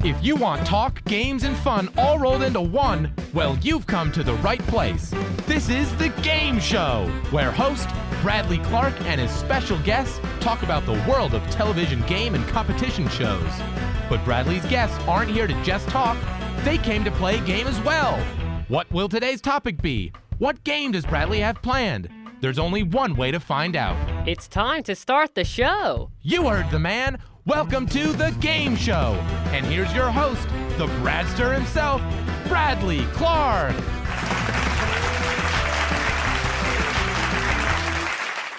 If you want talk, games, and fun all rolled into one, well, you've come to the right place. This is The Game Show, where host Bradley Clarke and his special guests talk about the world of television game and competition shows. But Bradley's guests aren't here to just talk. They came to play a game as well. What will today's topic be? What game does Bradley have planned? There's only one way to find out. It's time to start the show. You heard the man. Welcome to The Game Show. And here's your host, the Bradster himself, Bradley Clarke.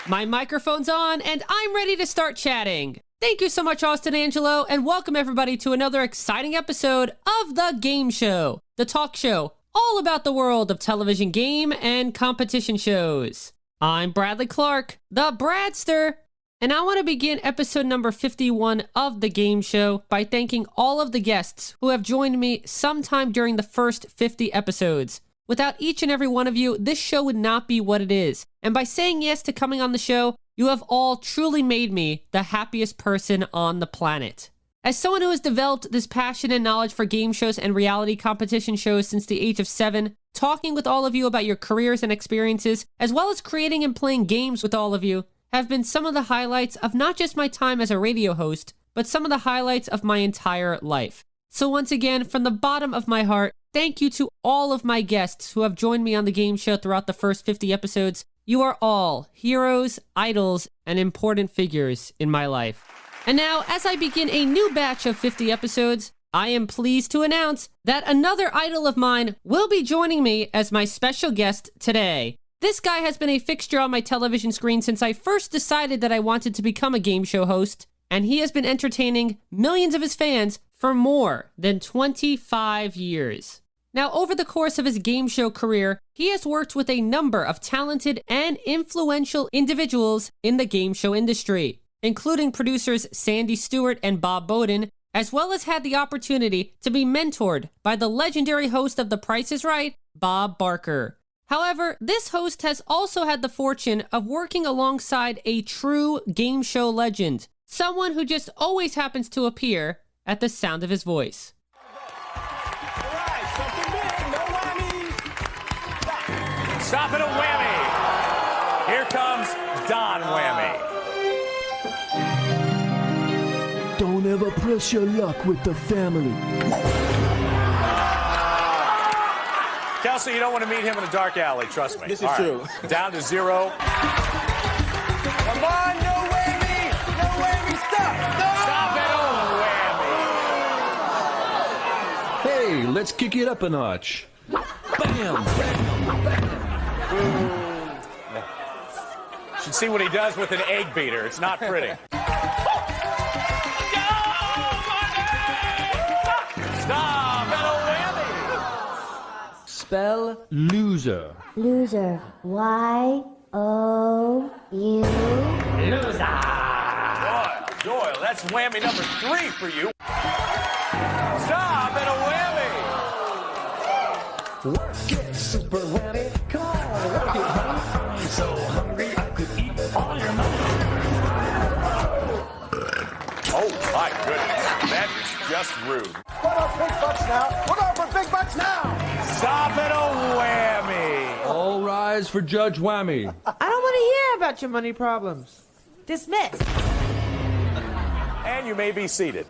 My microphone's on, and I'm ready to start chatting. Thank you so much, Austin Angelo, and welcome everybody to another exciting episode of The Game Show, the talk show all about the world of television game and competition shows. I'm Bradley Clarke, the Bradster, and I want to begin episode number 51 of The Game Show by thanking all of the guests who have joined me sometime during the first 50 episodes. Without each and every one of you, this show would not be what it is. And by saying yes to coming on the show, you have all truly made me the happiest person on the planet. As someone who has developed this passion and knowledge for game shows and reality competition shows since the age of 7, talking with all of you about your careers and experiences, as well as creating and playing games with all of you, have been some of the highlights of not just my time as a radio host, but some of the highlights of my entire life. So once again, from the bottom of my heart, thank you to all of my guests who have joined me on the game show throughout the first 50 episodes. You are all heroes, idols, and important figures in my life. And now, as I begin a new batch of 50 episodes, I am pleased to announce that another idol of mine will be joining me as my special guest today. This guy has been a fixture on my television screen since I first decided that I wanted to become a game show host, and he has been entertaining millions of his fans for more than 25 years. Now, over the course of his game show career, he has worked with a number of talented and influential individuals in the game show industry, including producers Sandy Stewart and Bob Bowden, as well as had the opportunity to be mentored by the legendary host of The Price is Right, Bob Barker. However, this host has also had the fortune of working alongside a true game show legend, someone who just always happens to appear at the sound of his voice. Stop it, a Whammy. Here comes Don Whammy. Don't ever press your luck with the family. Kelsey, you don't want to meet him in a dark alley, trust me. This is true. Down to 0. Come on, no Whammy! No Whammy, stop! No! Stop it, oh Whammy! Hey, let's kick it up a notch. Bam! Should see what he does with an egg beater. It's not pretty. Stop it, oh Whammy! Spell loser. Loser. Y-O-U. Loser! Doyle, that's Whammy number 3 for you. Stop it, a Whammy! Work it, super whammy. Come on, work it, honey. I'm so hungry I could eat all your money. Oh my goodness, that is just rude. What up, big butts now? What up for big butts now? Stop it, a Whammy! All rise for Judge Whammy. I don't want to hear about your money problems. Dismissed. And you may be seated.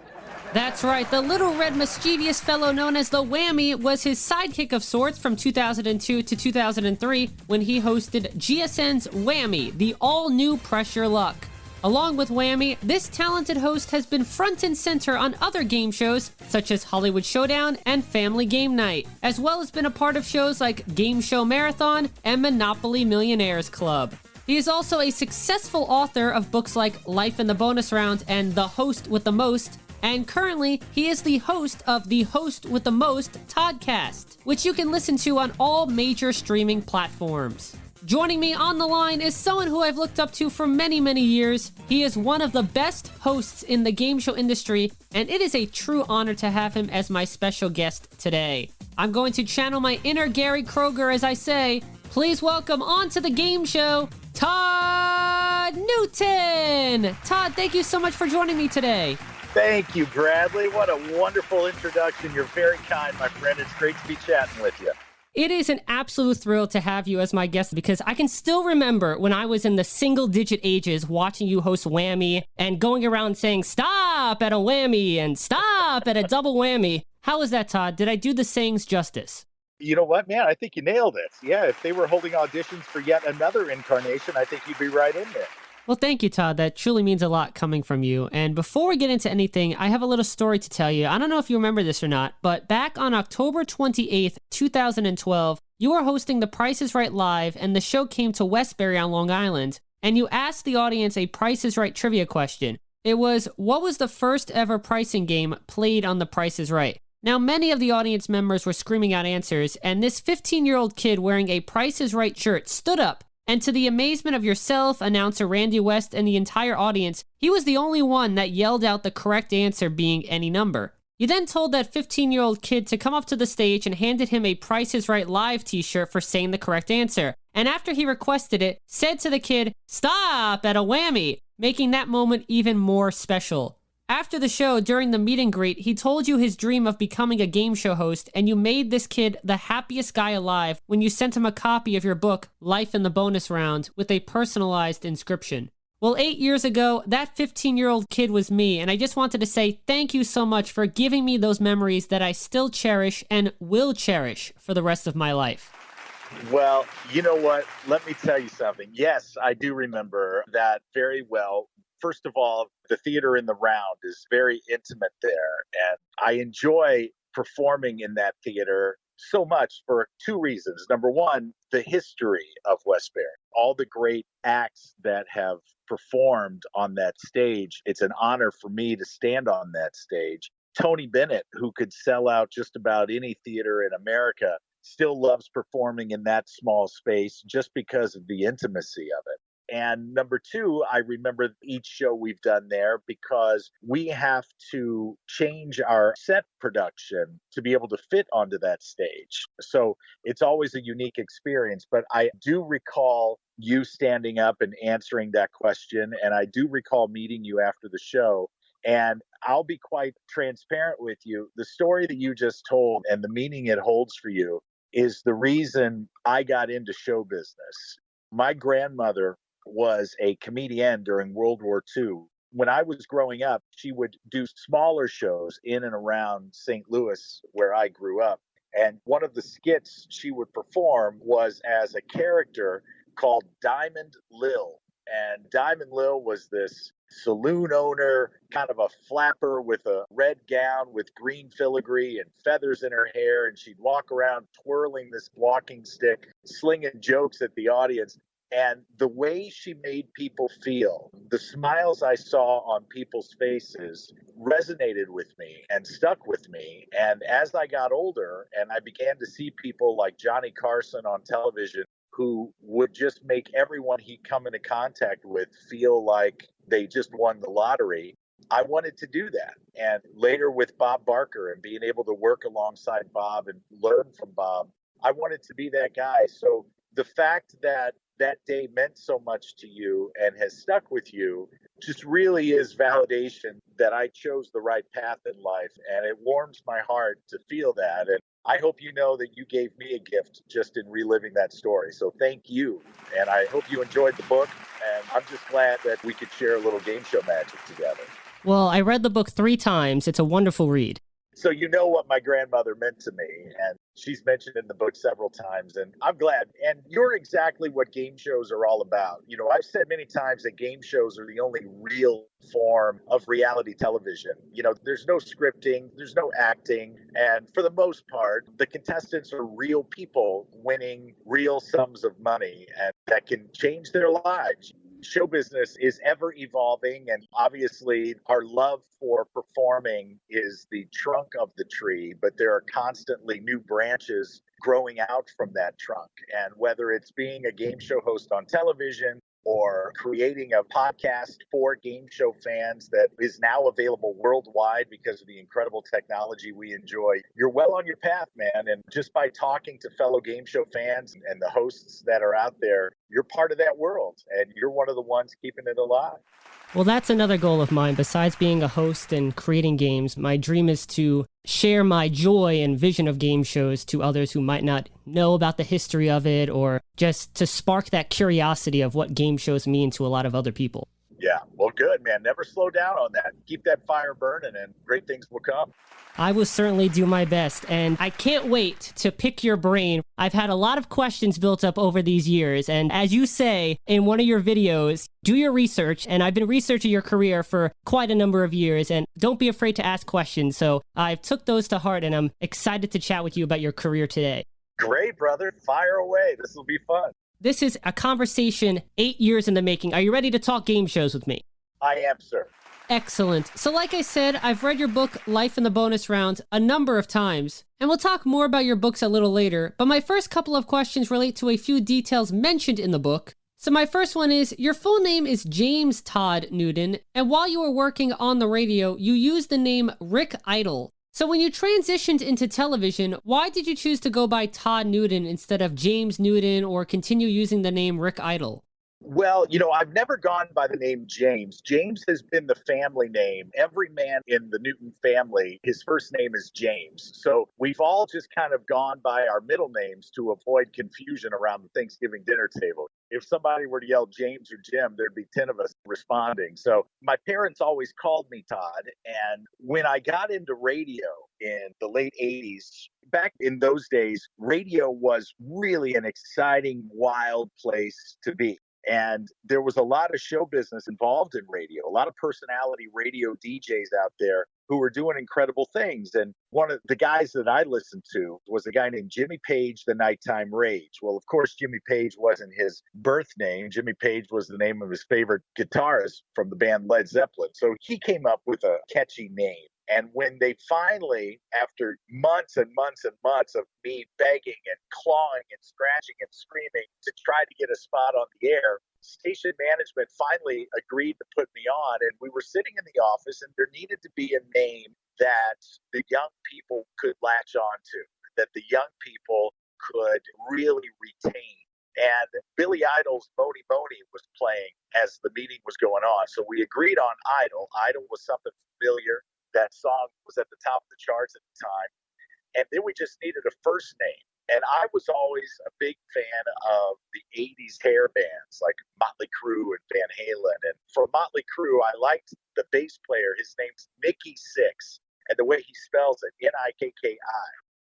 That's right, the little red mischievous fellow known as the Whammy was his sidekick of sorts from 2002 to 2003 when he hosted GSN's Whammy, the all-new Pressure Luck. Along with Whammy, this talented host has been front and center on other game shows such as Hollywood Showdown and Family Game Night, as well as been a part of shows like Gameshow Marathon and Monopoly Millionaires Club. He is also a successful author of books like Life in the Bonus Round and The Host with the Most, and currently he is the host of the Host with the Most Toddcast, which you can listen to on all major streaming platforms. Joining me on the line is someone who I've looked up to for many, many years. He is one of the best hosts in the game show industry, and it is a true honor to have him as my special guest today. I'm going to channel my inner Gary Kroger as I say, please welcome onto the game show, Todd Newton! Todd, thank you so much for joining me today. Thank you, Bradley. What a wonderful introduction. You're very kind, my friend. It's great to be chatting with you. It is an absolute thrill to have you as my guest because I can still remember when I was in the single-digit ages watching you host Whammy and going around saying, stop at a whammy and stop at a double whammy. How was that, Todd? Did I do the sayings justice? You know what, man? I think you nailed it. Yeah, if they were holding auditions for yet another incarnation, I think you'd be right in there. Well, thank you, Todd. That truly means a lot coming from you. And before we get into anything, I have a little story to tell you. I don't know if you remember this or not, but back on October 28th, 2012, you were hosting The Price is Right Live, and the show came to Westbury on Long Island, and you asked the audience a Price is Right trivia question. It was, what was the first ever pricing game played on The Price is Right? Now, many of the audience members were screaming out answers, and this 15-year-old kid wearing a Price is Right shirt stood up. And to the amazement of yourself, announcer Randy West, and the entire audience, he was the only one that yelled out the correct answer being any number. You then told that 15-year-old kid to come up to the stage and handed him a Price is Right Live t-shirt for saying the correct answer. And after he requested it, said to the kid, stop at a whammy, making that moment even more special. After the show, during the meet and greet, he told you his dream of becoming a game show host, and you made this kid the happiest guy alive when you sent him a copy of your book, Life in the Bonus Round, with a personalized inscription. Well, 8 years ago, that 15-year-old kid was me, and I just wanted to say thank you so much for giving me those memories that I still cherish and will cherish for the rest of my life. Well, you know what? Let me tell you something. Yes, I do remember that very well. First of all, the theater in the round is very intimate there, and I enjoy performing in that theater so much for two reasons. Number one, the history of Westbury, all the great acts that have performed on that stage. It's an honor for me to stand on that stage. Tony Bennett, who could sell out just about any theater in America, still loves performing in that small space just because of the intimacy of it. And number two, I remember each show we've done there because we have to change our set production to be able to fit onto that stage. So it's always a unique experience. But I do recall you standing up and answering that question. And I do recall meeting you after the show. And I'll be quite transparent with you. The story that you just told and the meaning it holds for you is the reason I got into show business. My grandmother was a comedian during World War II. When I was growing up, she would do smaller shows in and around St. Louis, where I grew up. And one of the skits she would perform was as a character called Diamond Lil. And Diamond Lil was this saloon owner, kind of a flapper with a red gown with green filigree and feathers in her hair. And she'd walk around twirling this walking stick, slinging jokes at the audience. And the way she made people feel, the smiles I saw on people's faces resonated with me and stuck with me. And as I got older and I began to see people like Johnny Carson on television who would just make everyone he come into contact with feel like they just won the lottery, I wanted to do that. And later with Bob Barker and being able to work alongside Bob and learn from Bob, I wanted to be that guy. So the fact that that day meant so much to you and has stuck with you just really is validation that I chose the right path in life. And it warms my heart to feel that. And I hope you know that you gave me a gift just in reliving that story. So thank you. And I hope you enjoyed the book. And I'm just glad that we could share a little game show magic together. Well, I read the book 3 times. It's a wonderful read. So you know what my grandmother meant to me, and she's mentioned in the book several times, and I'm glad. And you're exactly what game shows are all about. You know, I've said many times that game shows are the only real form of reality television. You know, there's no scripting, there's no acting, and for the most part, the contestants are real people winning real sums of money, and that can change their lives. Show business is ever evolving, and obviously our love for performing is the trunk of the tree, but there are constantly new branches growing out from that trunk. And whether it's being a game show host on television or creating a podcast for game show fans that is now available worldwide because of the incredible technology we enjoy, you're well on your path, man. And just by talking to fellow game show fans and the hosts that are out there, you're part of that world and you're one of the ones keeping it alive. Well, that's another goal of mine. Besides being a host and creating games, my dream is to share my joy and vision of game shows to others who might not know about the history of it, or just to spark that curiosity of what game shows mean to a lot of other people. Yeah, well, good, man. Never slow down on that. Keep that fire burning and great things will come. I will certainly do my best, and I can't wait to pick your brain. I've had a lot of questions built up over these years, and as you say in one of your videos, do your research, and I've been researching your career for quite a number of years, and don't be afraid to ask questions, so I've took those to heart, and I'm excited to chat with you about your career today. Great, brother. Fire away. This will be fun. This is a conversation 8 years in the making. Are you ready to talk game shows with me? I am, sir. Excellent. So like I said, I've read your book, Life in the Bonus Round, a number of times, and we'll talk more about your books a little later, but my first couple of questions relate to a few details mentioned in the book. So my first one is, your full name is James Todd Newton, and while you were working on the radio, you used the name Rick Idle. So when you transitioned into television, why did you choose to go by Todd Newton instead of James Newton or continue using the name Rick Idle? Well, I've never gone by the name James. James has been the family name. Every man in the Newton family, his first name is James. So we've all just kind of gone by our middle names to avoid confusion around the Thanksgiving dinner table. If somebody were to yell James or Jim, there'd be 10 of us responding. So my parents always called me Todd. And when I got into radio in the late 80s, back in those days, radio was really an exciting, wild place to be. And there was a lot of show business involved in radio, a lot of personality radio DJs out there who were doing incredible things. And one of the guys that I listened to was a guy named Jimmy Page, the Nighttime Rage. Well, of course, Jimmy Page wasn't his birth name. Jimmy Page was the name of his favorite guitarist from the band Led Zeppelin. So he came up with a catchy name. And when they finally, after months and months and months of me begging and clawing and scratching and screaming to try to get a spot on the air, station management finally agreed to put me on. And we were sitting in the office, and there needed to be a name that the young people could latch on to, that the young people could really retain. And Billy Idol's Moni Moni was playing as the meeting was going on. So we agreed on Idol. Idol was something familiar. That song was at the top of the charts at the time. And then we just needed a first name. And I was always a big fan of the 80s hair bands like Motley Crue and Van Halen. And for Motley Crue, I liked the bass player. His name's Mickey Six. And the way he spells it, Nikki.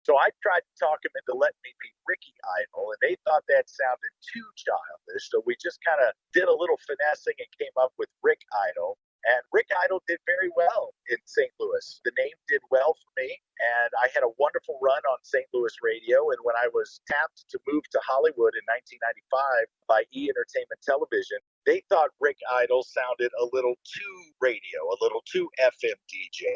So I tried to talk him into letting me be Ricky Idle, and they thought that sounded too childish. So we just kind of did a little finessing and came up with Rick Idle. And Rick Idle did very well in St. Louis. The name did well for me, and I had a wonderful run on St. Louis radio. And when I was tapped to move to Hollywood in 1995 by E! Entertainment Television, they thought Rick Idle sounded a little too radio, a little too FM DJ.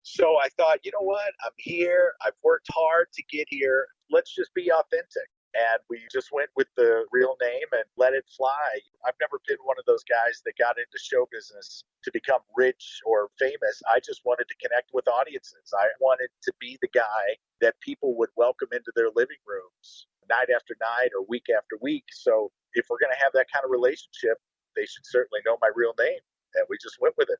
So I thought, you know what? I'm here. I've worked hard to get here. Let's just be authentic. And we just went with the real name and let it fly. I've never been one of those guys that got into show business to become rich or famous. I just wanted to connect with audiences. I wanted to be the guy that people would welcome into their living rooms night after night or week after week. So if we're going to have that kind of relationship, they should certainly know my real name. And we just went with it.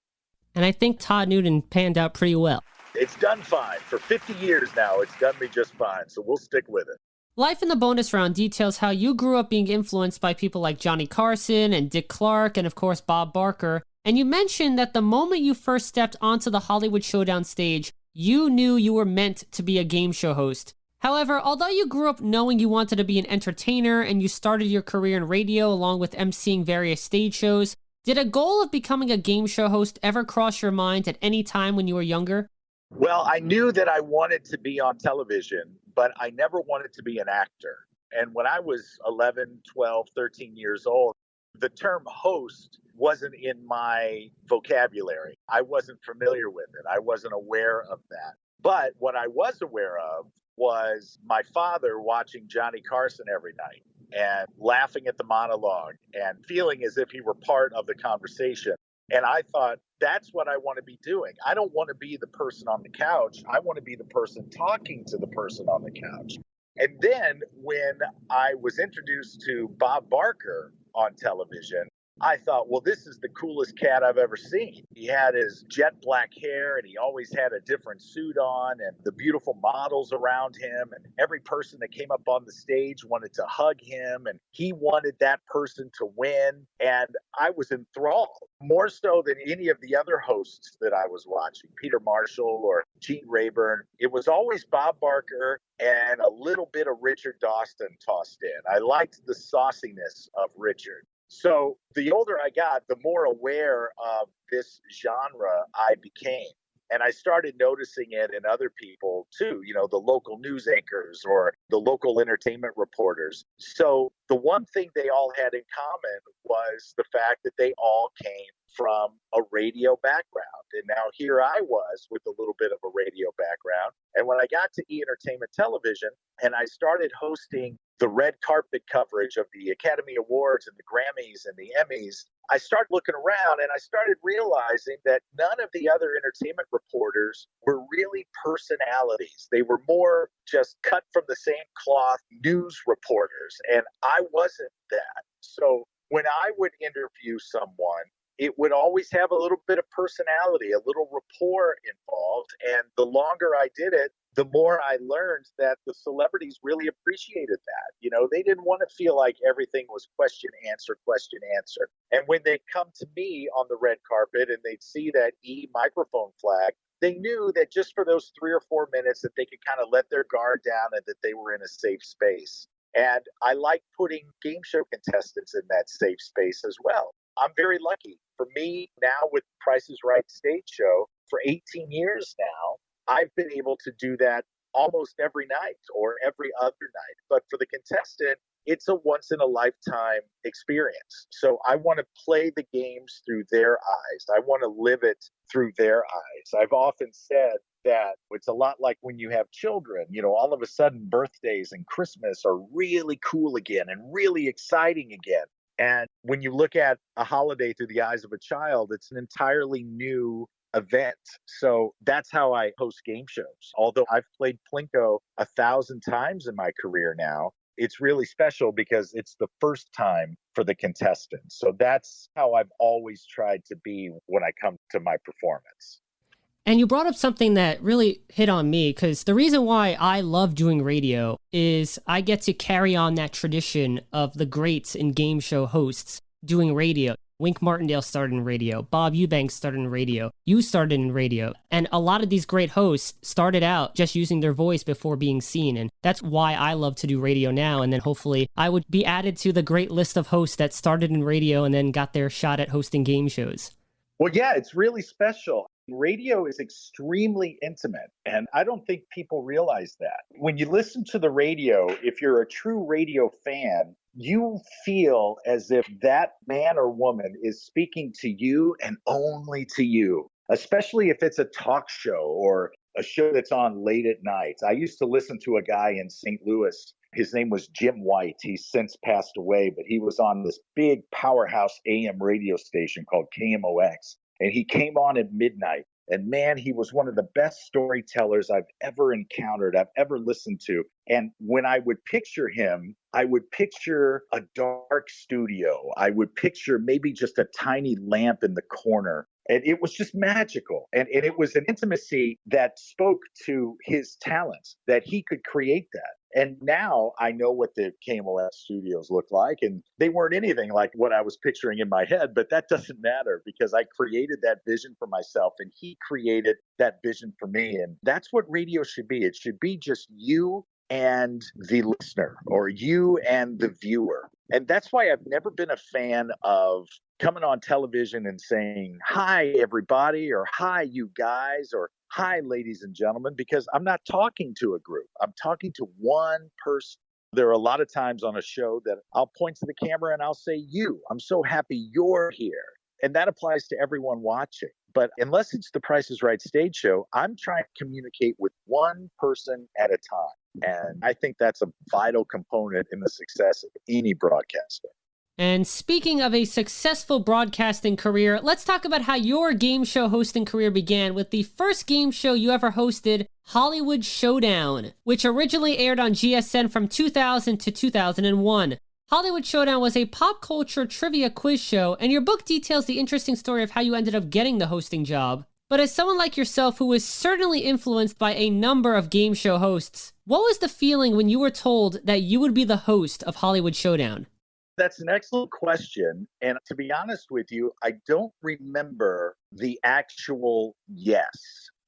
And I think Todd Newton panned out pretty well. It's done fine. For 50 years now, it's done me just fine. So we'll stick with it. Life in the Bonus Round details how you grew up being influenced by people like Johnny Carson and Dick Clark and, of course, Bob Barker. And you mentioned that the moment you first stepped onto the Hollywood Showdown stage, you knew you were meant to be a game show host. However, although you grew up knowing you wanted to be an entertainer and you started your career in radio along with emceeing various stage shows, did a goal of becoming a game show host ever cross your mind at any time when you were younger? Well, I knew that I wanted to be on television, but I never wanted to be an actor. And when I was 11, 12, 13 years old, the term host wasn't in my vocabulary. I wasn't familiar with it. I wasn't aware of that. But what I was aware of was my father watching Johnny Carson every night. and laughing at the monologue and feeling as if he were part of the conversation. And I thought, that's what I want to be doing. I don't want to be the person on the couch. I want to be the person talking to the person on the couch. And then when I was introduced to Bob Barker on television, I thought, well, this is the coolest cat I've ever seen. He had his jet black hair and he always had a different suit on and the beautiful models around him. And every person that came up on the stage wanted to hug him and he wanted that person to win. And I was enthralled more so than any of the other hosts that I was watching, Peter Marshall or Gene Rayburn. It was always Bob Barker and a little bit of Richard Dawson tossed in. I liked the sauciness of Richard. So the older I got, the more aware of this genre I became. And I started noticing it in other people too, you know, the local news anchors or the local entertainment reporters. So the one thing they all had in common was the fact that they all came from a radio background. And now here I was with a little bit of a radio background. And when I got to E! Entertainment Television and I started hosting the red carpet coverage of the Academy Awards and the Grammys and the Emmys, I started looking around and I started realizing that none of the other entertainment reporters were really personalities. They were more just cut from the same cloth news reporters. And I wasn't that. So when I would interview someone, it would always have a little bit of personality, a little rapport involved. And the longer I did it, the more I learned that the celebrities really appreciated that. You know, they didn't want to feel like everything was question, answer, question, answer. And when they'd come to me on the red carpet and they'd see that E microphone flag, they knew that just for those 3 or 4 minutes that they could kind of let their guard down and that they were in a safe space. And I like putting game show contestants in that safe space as well. I'm very lucky. For me now with Price is Right stage show for 18 years now, I've been able to do that almost every night or every other night. But for the contestant, it's a once in a lifetime experience. So I want to play the games through their eyes. I want to live it through their eyes. I've often said that it's a lot like when you have children, you know, all of a sudden birthdays and Christmas are really cool again and really exciting again. And when you look at a holiday through the eyes of a child, it's an entirely new event. So that's how I host game shows. Although I've played Plinko 1,000 times in my career now, it's really special because it's the first time for the contestants. So that's how I've always tried to be when I come to my performance. And you brought up something that really hit on me, because the reason why I love doing radio is I get to carry on that tradition of the greats and game show hosts doing radio. Wink Martindale started in radio. Bob Eubanks started in radio. You started in radio. And a lot of these great hosts started out just using their voice before being seen. And that's why I love to do radio now. And then hopefully I would be added to the great list of hosts that started in radio and then got their shot at hosting game shows. Well, yeah, it's really special. Radio is extremely intimate, and I don't think people realize that. When you listen to the radio, if you're a true radio fan, you feel as if that man or woman is speaking to you and only to you, especially if it's a talk show or a show that's on late at night. I used to listen to a guy in St. Louis. His name was Jim White. He's since passed away, but he was on this big powerhouse AM radio station called KMOX. And he came on at midnight. And man, he was one of the best storytellers I've ever encountered, I've ever listened to. And when I would picture him, I would picture a dark studio. I would picture maybe just a tiny lamp in the corner. And it was just magical. And it was an intimacy that spoke to his talents, that he could create that. And now I know what the KMOS studios look like, and they weren't anything like what I was picturing in my head, but that doesn't matter because I created that vision for myself and he created that vision for me. And that's what radio should be. It should be just you and the listener or you and the viewer. And that's why I've never been a fan of coming on television and saying, hi, everybody, or hi, you guys, or hi, ladies and gentlemen, because I'm not talking to a group. I'm talking to one person. There are a lot of times on a show that I'll point to the camera and I'll say, you, I'm so happy you're here. And that applies to everyone watching. But unless it's the Price is Right stage show, I'm trying to communicate with one person at a time. And I think that's a vital component in the success of any broadcaster. And speaking of a successful broadcasting career, let's talk about how your game show hosting career began with the first game show you ever hosted, Hollywood Showdown, which originally aired on GSN from 2000 to 2001. Hollywood Showdown was a pop culture trivia quiz show, and your book details the interesting story of how you ended up getting the hosting job. But as someone like yourself who was certainly influenced by a number of game show hosts, what was the feeling when you were told that you would be the host of Hollywood Showdown? That's an excellent question. And to be honest with you, I don't remember the actual yes.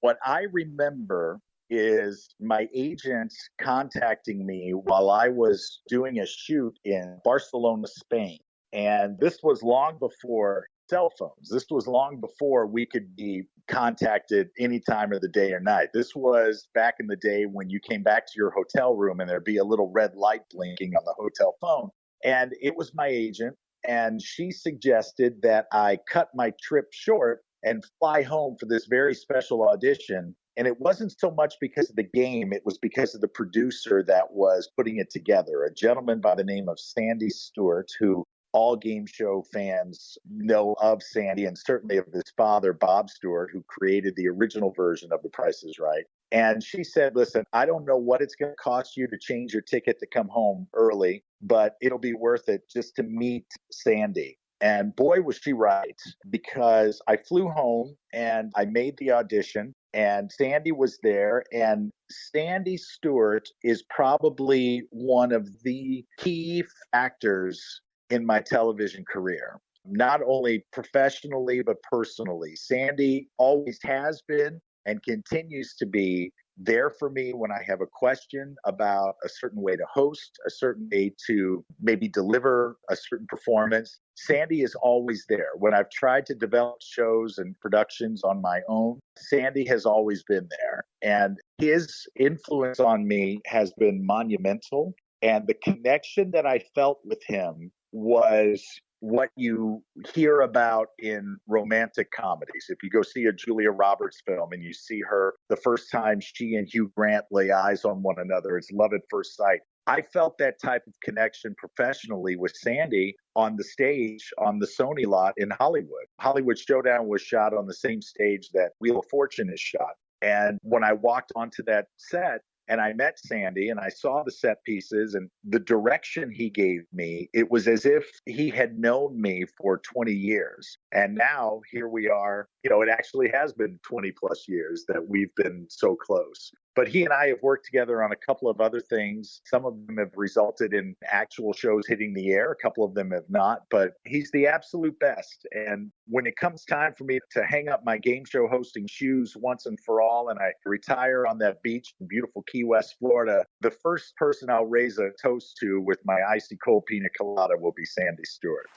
What I remember is my agent contacting me while I was doing a shoot in Barcelona, Spain. And this was long before cell phones. This was long before we could be contacted any time of the day or night. This was back in the day when you came back to your hotel room and there'd be a little red light blinking on the hotel phone. And it was my agent, and she suggested that I cut my trip short and fly home for this very special audition. And it wasn't so much because of the game, it was because of the producer that was putting it together, a gentleman by the name of Sandy Stewart, who all game show fans know of Sandy, and certainly of his father, Bob Stewart, who created the original version of The Price is Right. And she said, listen, I don't know what it's going to cost you to change your ticket to come home early, but it'll be worth it just to meet Sandy. And boy, was she right, because I flew home and I made the audition and Sandy was there. And Sandy Stewart is probably one of the key factors in my television career, not only professionally, but personally. Sandy always has been and continues to be there for me when I have a question about a certain way to host, a certain way to maybe deliver a certain performance. Sandy is always there. When I've tried to develop shows and productions on my own, Sandy has always been there. And his influence on me has been monumental. And the connection that I felt with him was what you hear about in romantic comedies. If you go see a Julia Roberts film and you see her the first time she and Hugh Grant lay eyes on one another, it's love at first sight. I felt that type of connection professionally with Sandy on the stage on the Sony lot in Hollywood. Hollywood Showdown was shot on the same stage that Wheel of Fortune is shot. And when I walked onto that set, and I met Sandy and I saw the set pieces and the direction he gave me, it was as if he had known me for 20 years. And now here we are, it actually has been 20 plus years that we've been so close. But he and I have worked together on a couple of other things. Some of them have resulted in actual shows hitting the air. A couple of them have not, but he's the absolute best. And when it comes time for me to hang up my game show hosting shoes once and for all, and I retire on that beach in beautiful Key West, Florida, the first person I'll raise a toast to with my icy cold pina colada will be Sandy Stewart.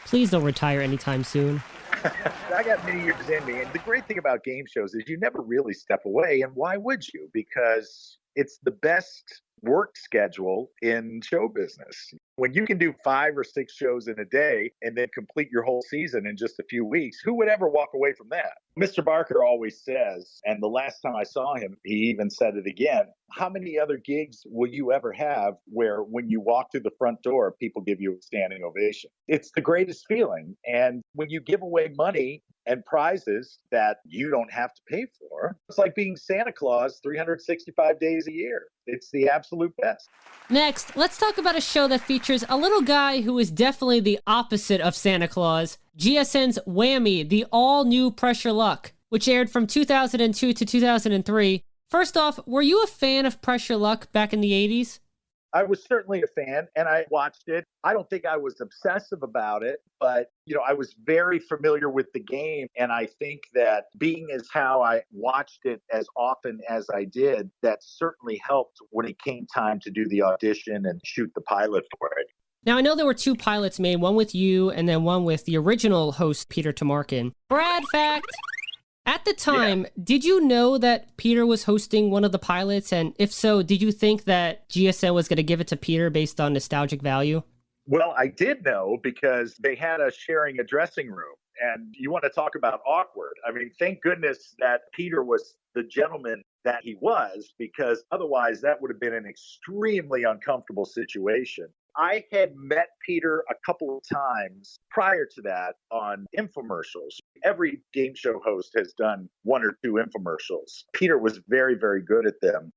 Please don't retire anytime soon. I got many years in me. And the great thing about game shows is you never really step away. And why would you? Because it's the best work schedule in show business. When you can do 5 or 6 shows in a day and then complete your whole season in just a few weeks, who would ever walk away from that? Mr. Barker always says, and the last time I saw him, he even said it again, how many other gigs will you ever have where when you walk through the front door, people give you a standing ovation? It's the greatest feeling. And when you give away money and prizes that you don't have to pay for, it's like being Santa Claus 365 days a year. It's the absolute best. Next, let's talk about a show that features a little guy who is definitely the opposite of Santa Claus, GSN's Whammy, the all-new Pressure Luck, which aired from 2002 to 2003. First off, were you a fan of Pressure Luck back in the 80s? I was certainly a fan and I watched it. I don't think I was obsessive about it, but I was very familiar with the game. And I think that being as how I watched it as often as I did, that certainly helped when it came time to do the audition and shoot the pilot for it. Now, I know there were 2 pilots made, one with you and then one with the original host, Peter Tomarken. Brad fact. At the time, Did you know that Peter was hosting one of the pilots? And if so, did you think that GSN was going to give it to Peter based on nostalgic value? Well, I did know because they had us sharing a dressing room. And you want to talk about awkward. I mean, thank goodness that Peter was the gentleman that he was, because otherwise that would have been an extremely uncomfortable situation. I had met Peter a couple of times prior to that on infomercials. Every game show host has done one or two infomercials. Peter was very, very good at them.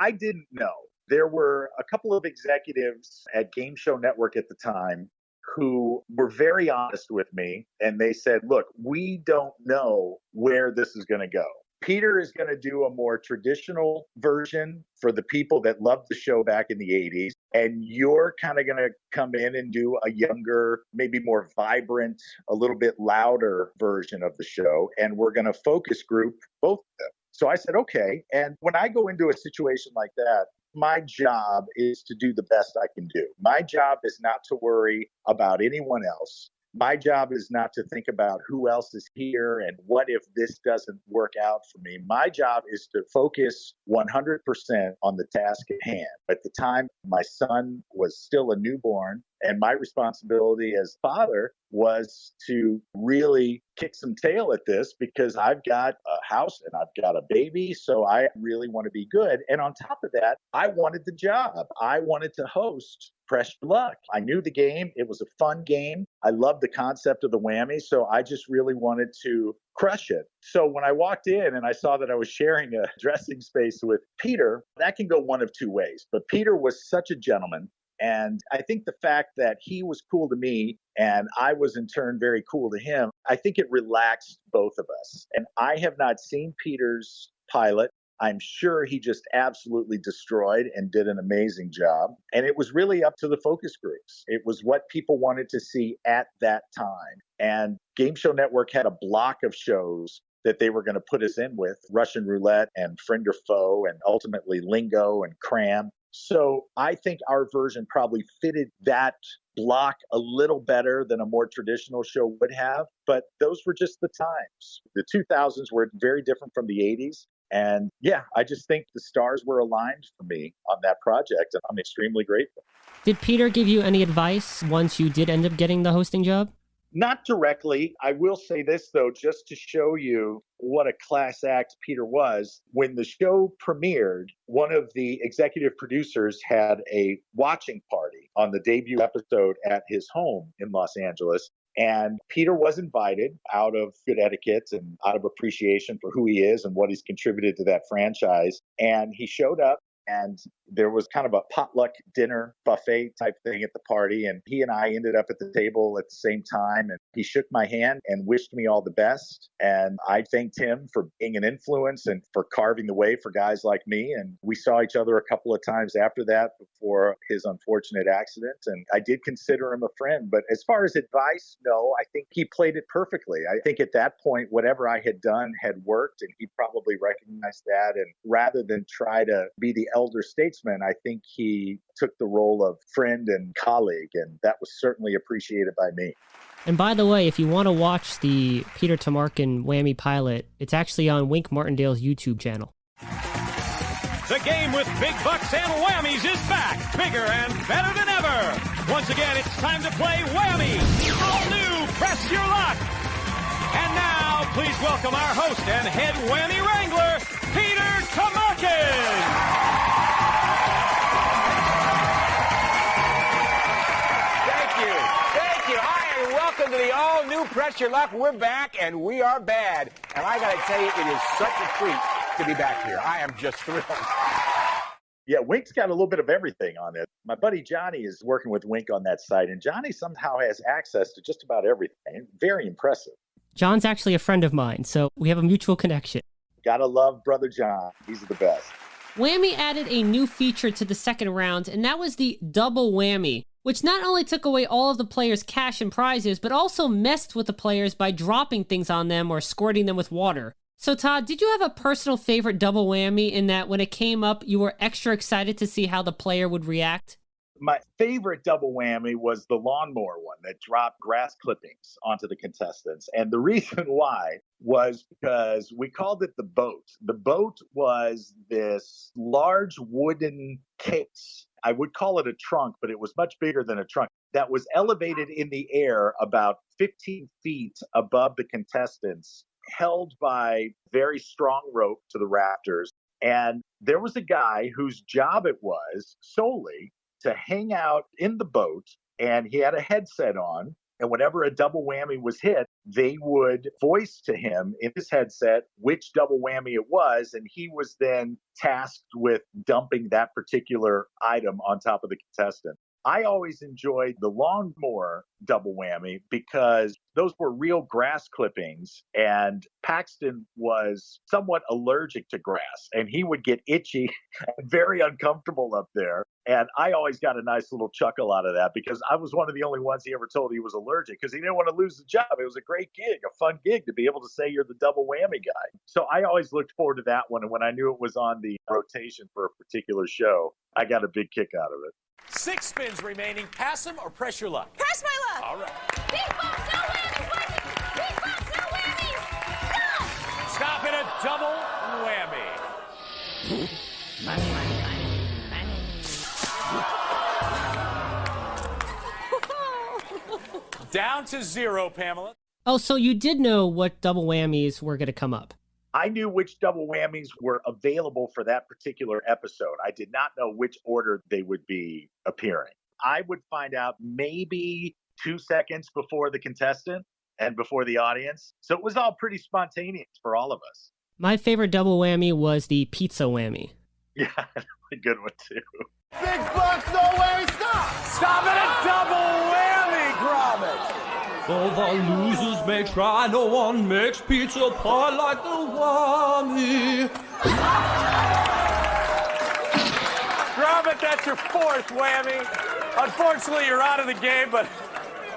I didn't know. There were a couple of executives at Game Show Network at the time who were very honest with me. And they said, look, we don't know where this is going to go. Peter is going to do a more traditional version for the people that loved the show back in the 80s. And you're kind of going to come in and do a younger, maybe more vibrant, a little bit louder version of the show. And we're going to focus group both of them. So I said, okay. And when I go into a situation like that, my job is to do the best I can do. My job is not to worry about anyone else. My job is not to think about who else is here and what if this doesn't work out for me. My job is to focus 100% on the task at hand. At the time, my son was still a newborn, and my responsibility as father was to really kick some tail at this because I've got a house and I've got a baby, so I really want to be good. And on top of that, I wanted the job. I wanted to host Press Your Luck. I knew the game. It was a fun game. I loved the concept of the whammy, so I just really wanted to crush it. So when I walked in and I saw that I was sharing a dressing space with Peter, that can go one of two ways. But Peter was such a gentleman. And I think the fact that he was cool to me and I was in turn very cool to him, I think it relaxed both of us. And I have not seen Peter's pilot. I'm sure he just absolutely destroyed and did an amazing job. And it was really up to the focus groups. It was what people wanted to see at that time. And Game Show Network had a block of shows that they were going to put us in with, Russian Roulette and Friend or Foe, and ultimately Lingo and Cram. So I think our version probably fitted that block a little better than a more traditional show would have. But those were just the times. The 2000s were very different from the 80s. And yeah, I just think the stars were aligned for me on that project, and I'm extremely grateful. Did Peter give you any advice once you did end up getting the hosting job? Not directly. I will say this, though, just to show you what a class act Peter was. When the show premiered, one of the executive producers had a watching party on the debut episode at his home in Los Angeles. And Peter was invited out of good etiquette and out of appreciation for who he is and what he's contributed to that franchise. And he showed up. And there was kind of a potluck dinner buffet type thing at the party. And he and I ended up at the table at the same time. And he shook my hand and wished me all the best. And I thanked him for being an influence and for carving the way for guys like me. And we saw each other a couple of times after that before his unfortunate accident. And I did consider him a friend. But as far as advice, no, I think he played it perfectly. I think at that point, whatever I had done had worked. And he probably recognized that. And rather than try to be the elder statesman, I think he took the role of friend and colleague, and that was certainly appreciated by me. And by the way, if you want to watch the Peter Tomarken Whammy pilot, it's actually on Wink Martindale's YouTube channel. The game with big bucks and whammies is back, bigger and better than ever. Once again, it's time to play Whammy. All new, press your luck. And now, please welcome our host and head whammy wrangler, Peter Tomarken. Welcome to the all-new Press Your Luck. We're back, and we are bad. And I got to tell you, it is such a treat to be back here. I am just thrilled. Yeah, Wink's got a little bit of everything on it. My buddy Johnny is working with Wink on that site, and Johnny somehow has access to just about everything. Very impressive. John's actually a friend of mine, so we have a mutual connection. Gotta love Brother John. He's the best. Whammy added a new feature to the second round, and that was the double whammy, which not only took away all of the players' cash and prizes, but also messed with the players by dropping things on them or squirting them with water. So Todd, did you have a personal favorite double whammy in that when it came up, you were extra excited to see how the player would react? My favorite double whammy was the lawnmower one that dropped grass clippings onto the contestants. And the reason why was because we called it the boat. The boat was this large wooden case. I would call it a trunk, but it was much bigger than a trunk, that was elevated in the air about 15 feet above the contestants, held by very strong rope to the rafters. And there was a guy whose job it was solely to hang out in the boat, and he had a headset on. And whenever a double whammy was hit, they would voice to him in his headset which double whammy it was. And he was then tasked with dumping that particular item on top of the contestant. I always enjoyed the lawnmower double whammy because those were real grass clippings, and Paxton was somewhat allergic to grass, and he would get itchy and very uncomfortable up there. And I always got a nice little chuckle out of that because I was one of the only ones he ever told he was allergic because he didn't want to lose the job. It was a great gig, a fun gig to be able to say you're the double whammy guy. So I always looked forward to that one. And when I knew it was on the rotation for a particular show, I got a big kick out of it. 6 spins remaining. Pass them or press your luck? Press my luck. All right. Big bucks, no whammies, working. Big bucks, no whammies. Stop. Stop at a double whammy. Money, money, money, money. Down to 0, Pamela. Oh, so you did know what double whammies were going to come up. I knew which double whammies were available for that particular episode. I did not know which order they would be appearing. I would find out maybe 2 seconds before the contestant and before the audience. So it was all pretty spontaneous for all of us. My favorite double whammy was the pizza whammy. Yeah, a good one too. Big bucks, no way, stop! Stop at a double whammy, Gromit. Though the losers may try, no one makes pizza pie like the Whammy. Gromit, that's your 4th whammy. Unfortunately, you're out of the game, but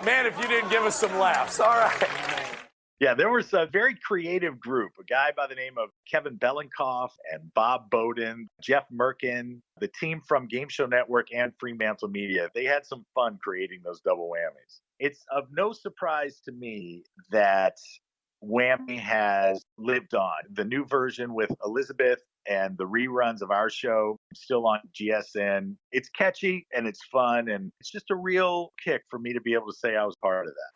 man, if you didn't give us some laughs. All right. Yeah, there was a very creative group, a guy by the name of Kevin Belenkoff and Bob Bowden, Jeff Merkin, the team from Gameshow Network and Fremantle Media. They had some fun creating those double whammies. It's of no surprise to me that Whammy has lived on. The new version with Elizabeth and the reruns of our show still on GSN. It's catchy and it's fun, and it's just a real kick for me to be able to say I was part of that.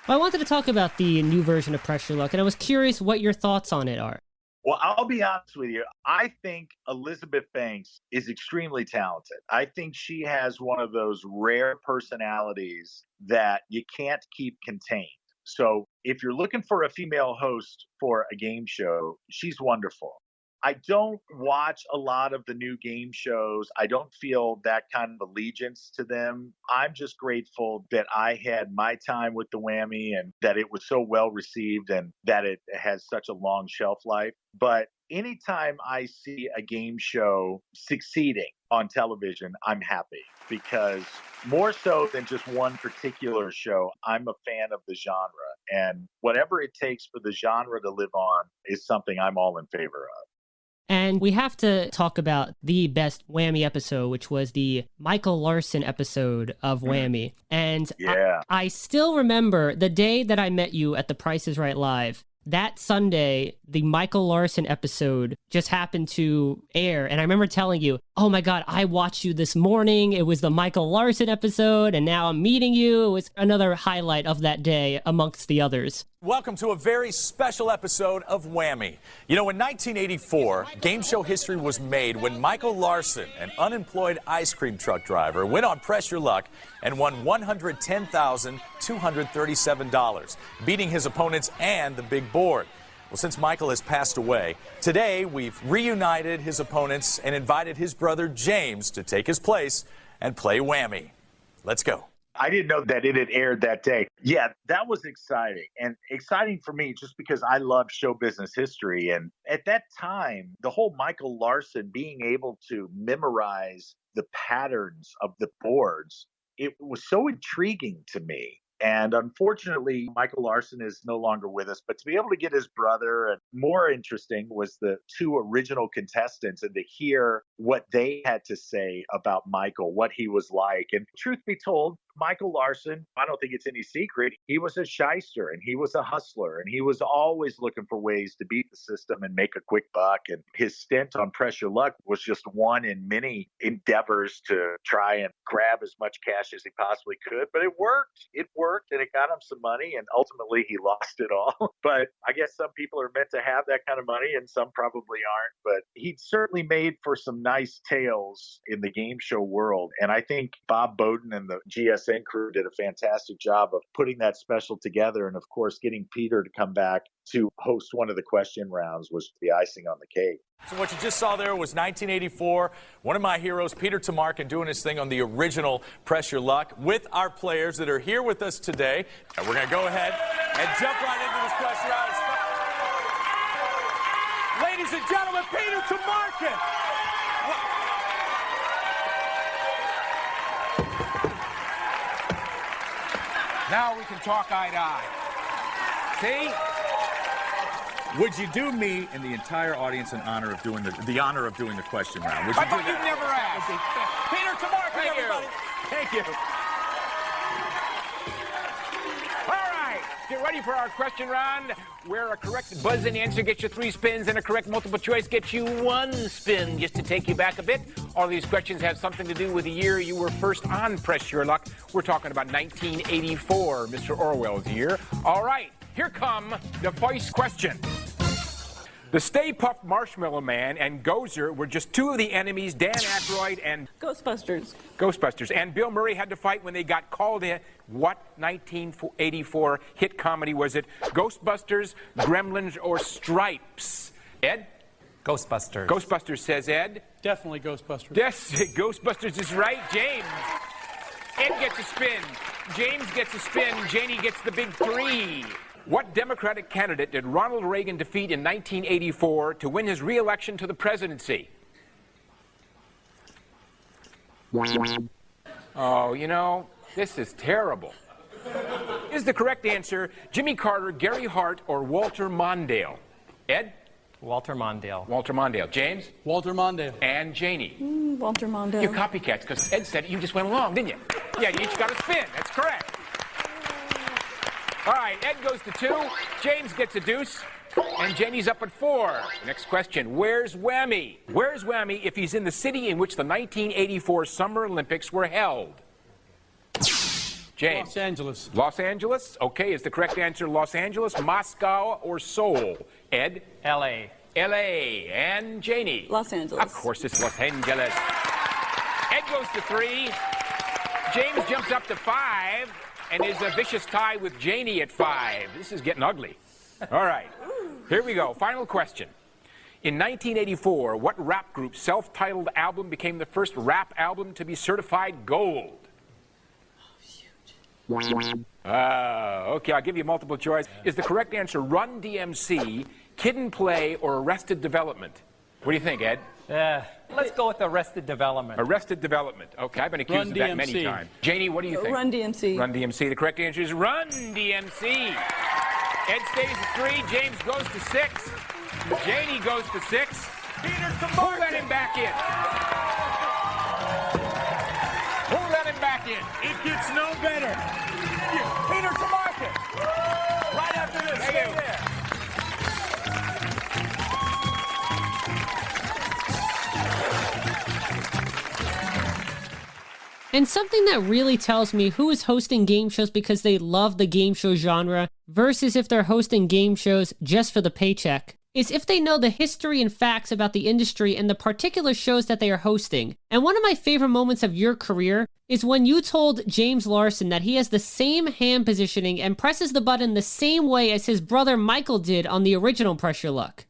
Well, I wanted to talk about the new version of Press Your Luck, and I was curious what your thoughts on it are. Well, I'll be honest with you. I think Elizabeth Banks is extremely talented. I think she has one of those rare personalities that you can't keep contained. So if you're looking for a female host for a game show, she's wonderful. I don't watch a lot of the new game shows. I don't feel that kind of allegiance to them. I'm just grateful that I had my time with the Whammy and that it was so well received and that it has such a long shelf life. But anytime I see a game show succeeding on television, I'm happy because more so than just one particular show, I'm a fan of the genre. And whatever it takes for the genre to live on is something I'm all in favor of. And we have to talk about the best Whammy episode, which was the Michael Larson episode of Whammy. And yeah. I still remember the day that I met you at The Price is Right Live. That Sunday, the Michael Larson episode just happened to air. And I remember telling you, oh my God, I watched you this morning. It was the Michael Larson episode. And now I'm meeting you. It was another highlight of that day amongst the others. Welcome to a very special episode of Whammy. You know, in 1984, game show history was made when Michael Larson, an unemployed ice cream truck driver, went on Press Your Luck and won $110,237, beating his opponents and the big board. Well, since Michael has passed away, today we've reunited his opponents and invited his brother James to take his place and play Whammy. Let's go. I didn't know that it had aired that day. Yeah, that was exciting. And exciting for me just because I love show business history. And at that time, the whole Michael Larson being able to memorize the patterns of the boards, it was so intriguing to me. And unfortunately, Michael Larson is no longer with us. But to be able to get his brother, and more interesting was the 2 original contestants and to hear what they had to say about Michael, what he was like. And truth be told, Michael Larson, I don't think it's any secret, he was a shyster and he was a hustler and he was always looking for ways to beat the system and make a quick buck. And his stint on Pressure Luck was just one in many endeavors to try and grab as much cash as he possibly could. But it worked. It worked, and it got him some money, and ultimately he lost it all. But I guess some people are meant to have that kind of money and some probably aren't. But he certainly made for some nice tales in the game show world. And I think Bob Bowden and the GSN crew did a fantastic job of putting that special together. And of course, getting Peter to come back to host one of the question rounds was the icing on the cake. So what you just saw there was 1984. One of my heroes, Peter Tamarkin, doing his thing on the original Press Your Luck with our players that are here with us today. And we're going to go ahead and jump right into this question round. Ladies and gentlemen, Peter Tamarkin. Now we can talk eye to eye. See? Would you do me and the entire audience an honor of doing the honor of doing the question round? Would you I do thought that? you'd never asked. Peter Tamarkin, everybody. Thank you. All right, get ready for our question round, where a correct buzz-in answer gets you 3 spins and a correct multiple choice gets you 1 spin. Just to take you back a bit, all these questions have something to do with the year you were first on Press Your Luck. We're talking about 1984, Mr. Orwell's year. All right, here come the first question. The Stay Puft Marshmallow Man and Gozer were just 2 of the enemies Dan Aykroyd and Ghostbusters and Bill Murray had to fight when they got called in. What 1984 hit comedy was it? Ghostbusters, Gremlins, or Stripes? Ed? Ghostbusters. Ghostbusters, says Ed. Definitely Ghostbusters. Yes, Ghostbusters is right. James. Ed gets a spin. James gets a spin. Janie gets the big 3. What Democratic candidate did Ronald Reagan defeat in 1984 to win his re-election to the presidency? Oh, you know, this is terrible. Is the correct answer Jimmy Carter, Gary Hart, or Walter Mondale? Ed? Walter Mondale. Walter Mondale. James? Walter Mondale. And Janie? Walter Mondale. You're copycats, because Ed said it, you just went along, didn't you? Yeah, you each got a spin. That's correct. All right, Ed goes to 2, James gets a deuce, and Janie's up at 4. Next question, where's Whammy? Where's Whammy if he's in the city in which the 1984 Summer Olympics were held? James? Los Angeles. Los Angeles? Okay, is the correct answer Los Angeles, Moscow, or Seoul? Ed? L.A. L.A. And Janie? Los Angeles. Of course it's Los Angeles. Ed goes to 3, James jumps up to 5, and is a vicious tie with Janie at 5. This is getting ugly. All right, here we go. Final question. In 1984, what rap group's self-titled album became the first rap album to be certified gold? Okay, I'll give you multiple choice. Is the correct answer Run DMC, Kid and Play, or Arrested Development? What do you think, Ed? Let's go with Arrested Development. Arrested Development. Okay, I've been accused of that many times. Janie, what do you think? Run DMC. Run DMC. The correct answer is Run DMC. Ed stays at 3. James goes to 6. Janie goes to 6. Who let him back in? Who let him back in? It gets no better. Peter Tamarkin. Right after this. Stay there. And something that really tells me who is hosting game shows because they love the game show genre versus if they're hosting game shows just for the paycheck is if they know the history and facts about the industry and the particular shows that they are hosting. And one of my favorite moments of your career is when you told James Larson that he has the same hand positioning and presses the button the same way as his brother Michael did on the original Press Your Luck.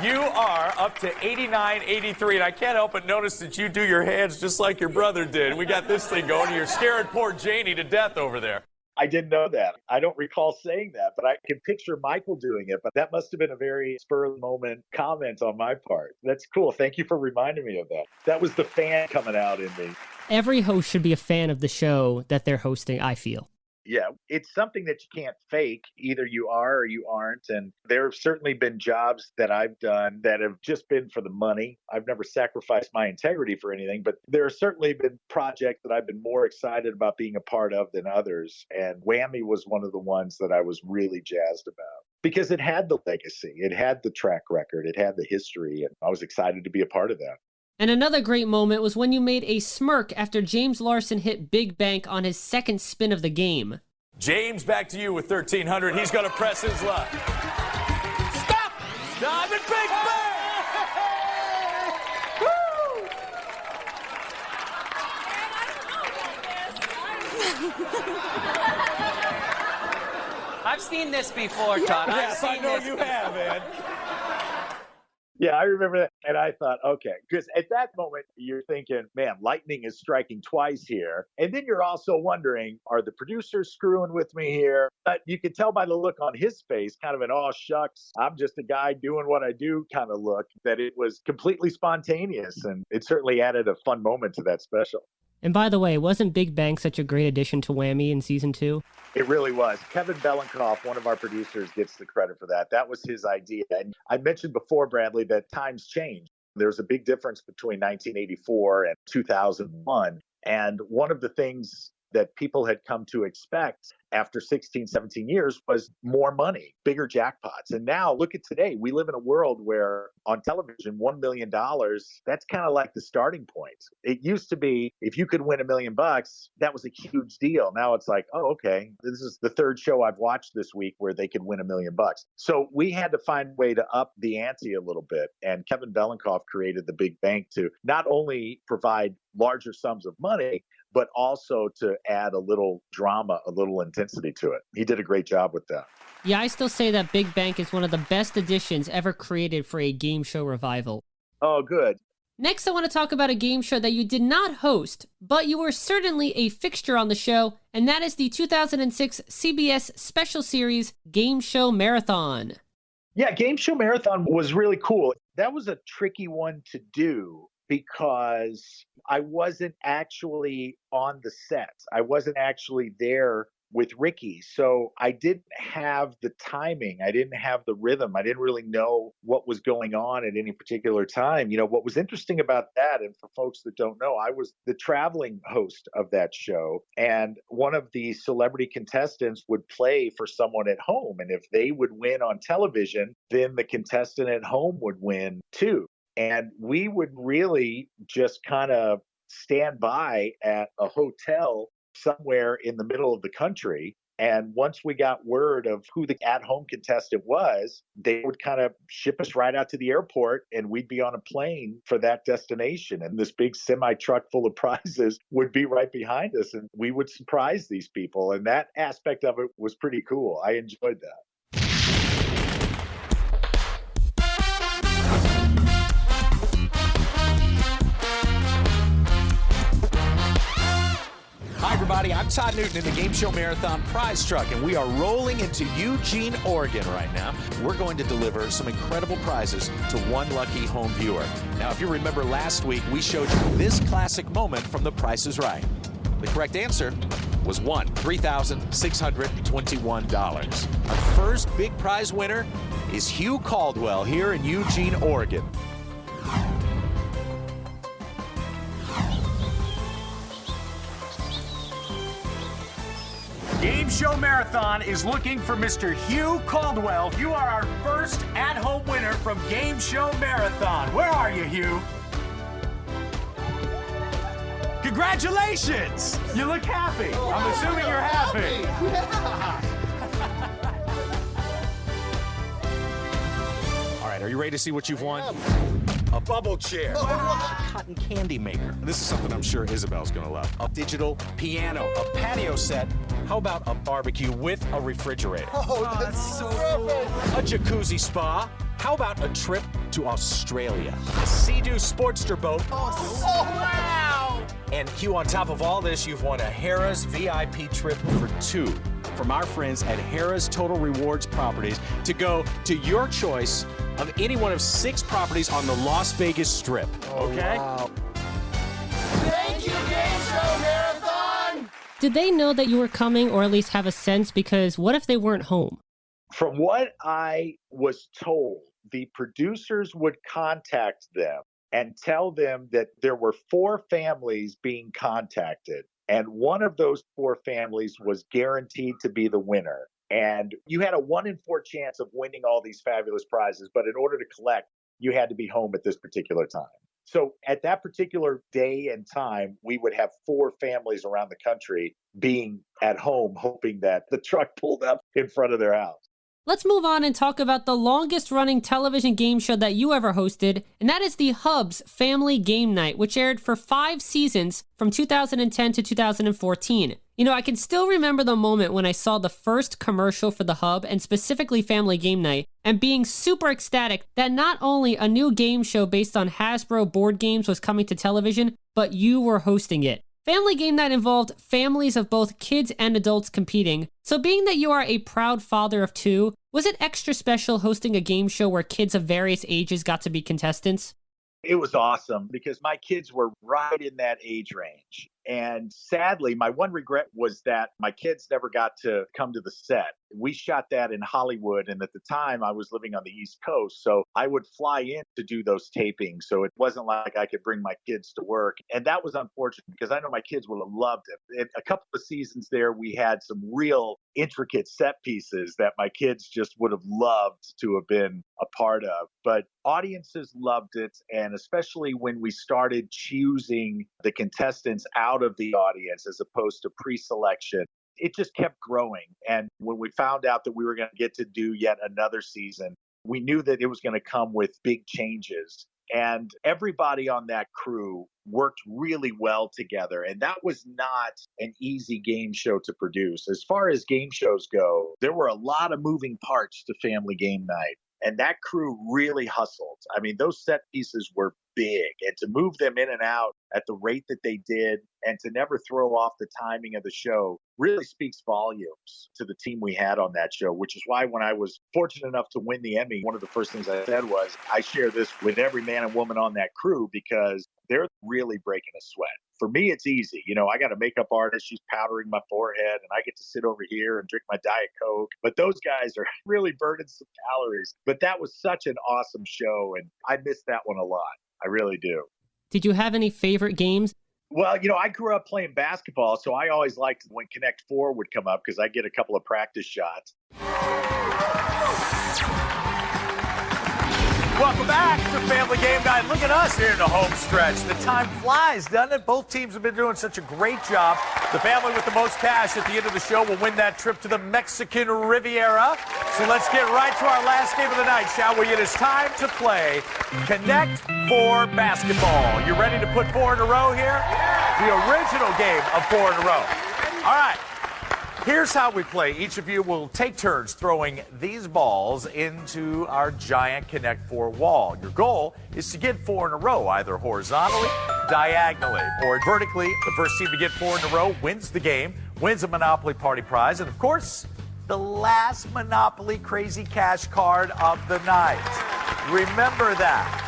You are up to 89-83, and I can't help but notice that you do your hands just like your brother did. We got this thing going. You're scaring poor Janie to death over there. I didn't know that. I don't recall saying that, but I can picture Michael doing it. But that must have been a very spur-of-the-moment comment on my part. That's cool. Thank you for reminding me of that. That was the fan coming out in me. Every host should be a fan of the show that they're hosting, I feel. Yeah, it's something that you can't fake. Either you are or you aren't. And there have certainly been jobs that I've done that have just been for the money. I've never sacrificed my integrity for anything, but there have certainly been projects that I've been more excited about being a part of than others. And Whammy was one of the ones that I was really jazzed about because it had the legacy, it had the track record, it had the history, and I was excited to be a part of that. And another great moment was when you made a smirk after James Larson hit Big Bank on his second spin of the game. James, back to you with 1,300. He's going to press his luck. Stop! Stop it, Big Bank! I've seen this before, Todd. Yes, I know you have, man. Yeah, I remember that. And I thought, okay, because at that moment, you're thinking, man, lightning is striking twice here. And then you're also wondering, are the producers screwing with me here? But you could tell by the look on his face, kind of an, oh, shucks, I'm just a guy doing what I do kind of look, that it was completely spontaneous. And it certainly added a fun moment to that special. And by the way, wasn't Big Bang such a great addition to Whammy in season 2? It really was. Kevin Belenkoff, one of our producers, gets the credit for that. That was his idea. And I mentioned before, Bradley, that times change. There's a big difference between 1984 and 2001. And one of the things that people had come to expect after 16, 17 years was more money, bigger jackpots. And now look at today. We live in a world where on television, $1 million, that's kind of like the starting point. It used to be if you could win $1 million, that was a huge deal. Now it's like, oh, okay, this is the third show I've watched this week where they could win $1 million. So we had to find a way to up the ante a little bit. And Kevin Belenkoff created the Big Bank to not only provide larger sums of money, but also to add a little drama, a little intensity to it. He did a great job with that. Yeah, I still say that Big Bank is one of the best additions ever created for a game show revival. Oh, good. Next, I want to talk about a game show that you did not host, but you were certainly a fixture on the show, and that is the 2006 CBS special series Gameshow Marathon. Yeah, Gameshow Marathon was really cool. That was a tricky one to do because I wasn't actually on the set. I wasn't actually there with Ricky. So I didn't have the timing. I didn't have the rhythm. I didn't really know what was going on at any particular time. You know, what was interesting about that, and for folks that don't know, I was the traveling host of that show. And one of the celebrity contestants would play for someone at home. And if they would win on television, then the contestant at home would win too. And we would really just kind of stand by at a hotel somewhere in the middle of the country. And once we got word of who the at-home contestant was, they would kind of ship us right out to the airport and we'd be on a plane for that destination. And this big semi-truck full of prizes would be right behind us and we would surprise these people. And that aspect of it was pretty cool. I enjoyed that. Hi, everybody. I'm Todd Newton in the Gameshow Marathon prize truck, and we are rolling into Eugene, Oregon right now. We're going to deliver some incredible prizes to one lucky home viewer. Now, if you remember last week, we showed you this classic moment from The Price is Right. The correct answer was $3,621. Our first big prize winner is Hugh Caldwell here in Eugene, Oregon. Gameshow Marathon is looking for Mr. Hugh Caldwell. You are our first at-home winner from Gameshow Marathon. Where are you, Hugh? Congratulations! You look happy. I'm assuming you're happy. All right, are you ready to see what you've won? A bubble chair. A cotton candy maker. This is something I'm sure Isabel's gonna love. A digital piano, a patio set. How about a barbecue with a refrigerator? Oh, that's so cool. A jacuzzi spa. How about a trip to Australia? A Sea-Doo Sportster boat. Oh, wow. And Hugh, on top of all this, you've won a Harrah's VIP trip for 2 from our friends at Harrah's Total Rewards Properties to go to your choice of any one of 6 properties on the Las Vegas Strip. Okay? Wow. Thank you, Gameshow Marathon. Did they know that you were coming, or at least have a sense? Because what if they weren't home? From what I was told, the producers would contact them and tell them that there were 4 families being contacted. And one of those 4 families was guaranteed to be the winner. And you had a 1 in 4 chance of winning all these fabulous prizes. But in order to collect, you had to be home at this particular time. So at that particular day and time, we would have 4 families around the country being at home, hoping that the truck pulled up in front of their house. Let's move on and talk about the longest running television game show that you ever hosted, and that is the Hub's Family Game Night, which aired for 5 seasons from 2010 to 2014. You know, I can still remember the moment when I saw the first commercial for the Hub, and specifically Family Game Night, and being super ecstatic that not only a new game show based on Hasbro board games was coming to television, but you were hosting it. Family Game Night involved families of both kids and adults competing. So being that you are a proud father of 2, was it extra special hosting a game show where kids of various ages got to be contestants? It was awesome because my kids were right in that age range. And sadly, my one regret was that my kids never got to come to the set. We shot that in Hollywood, and at the time I was living on the East Coast, so I would fly in to do those tapings. So it wasn't like I could bring my kids to work. And that was unfortunate because I know my kids would have loved it. In a couple of seasons there, we had some real intricate set pieces that my kids just would have loved to have been a part of. But audiences loved it, and especially when we started choosing the contestants out of the audience as opposed to pre-selection, it just kept growing. And when we found out that we were going to get to do yet another season, we knew that it was going to come with big changes. And everybody on that crew worked really well together. And that was not an easy game show to produce. As far as game shows go, there were a lot of moving parts to Family Game Night. And that crew really hustled. I mean, those set pieces were big. And to move them in and out at the rate that they did and to never throw off the timing of the show really speaks volumes to the team we had on that show, which is why when I was fortunate enough to win the Emmy, one of the first things I said was, I share this with every man and woman on that crew because they're really breaking a sweat. For me, it's easy. You know, I got a makeup artist. She's powdering my forehead, and I get to sit over here and drink my Diet Coke. But those guys are really burning some calories. But that was such an awesome show, and I miss that one a lot. I really do. Did you have any favorite games? Well, you know, I grew up playing basketball, so I always liked when Connect 4 would come up because I get a couple of practice shots. Welcome back to Family Game Night. Look at us here in the home stretch. The time flies, doesn't it? Both teams have been doing such a great job. The family with the most cash at the end of the show will win that trip to the Mexican Riviera. So let's get right to our last game of the night, shall we? It is time to play Connect 4 basketball. You ready to put 4 in a row here? The original game of 4 in a row. All right. Here's how we play. Each of you will take turns throwing these balls into our giant Connect 4 wall. Your goal is to get 4 in a row, either horizontally, diagonally, or vertically. The first team to get 4 in a row wins the game, wins a Monopoly Party prize, and of course, the last Monopoly Crazy Cash card of the night. Remember that.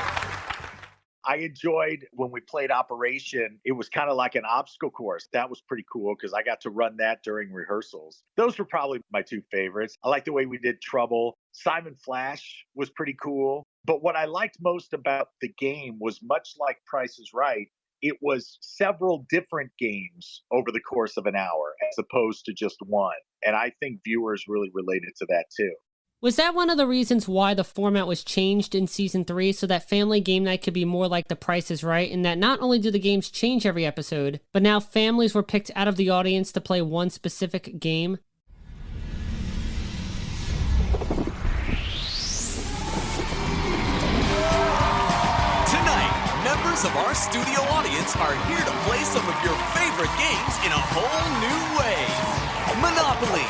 I enjoyed when we played Operation. It was kind of like an obstacle course. That was pretty cool because I got to run that during rehearsals. Those were probably my 2 favorites. I liked the way we did Trouble. Simon Flash was pretty cool. But what I liked most about the game was, much like Price is Right, it was several different games over the course of an hour as opposed to just one. And I think viewers really related to that too. Was that one of the reasons why the format was changed in season 3 so that Family Game Night could be more like The Price is Right, in that not only do the games change every episode, but now families were picked out of the audience to play one specific game? Tonight, members of our studio audience are here to play some of your favorite games in a whole new way. Monopoly,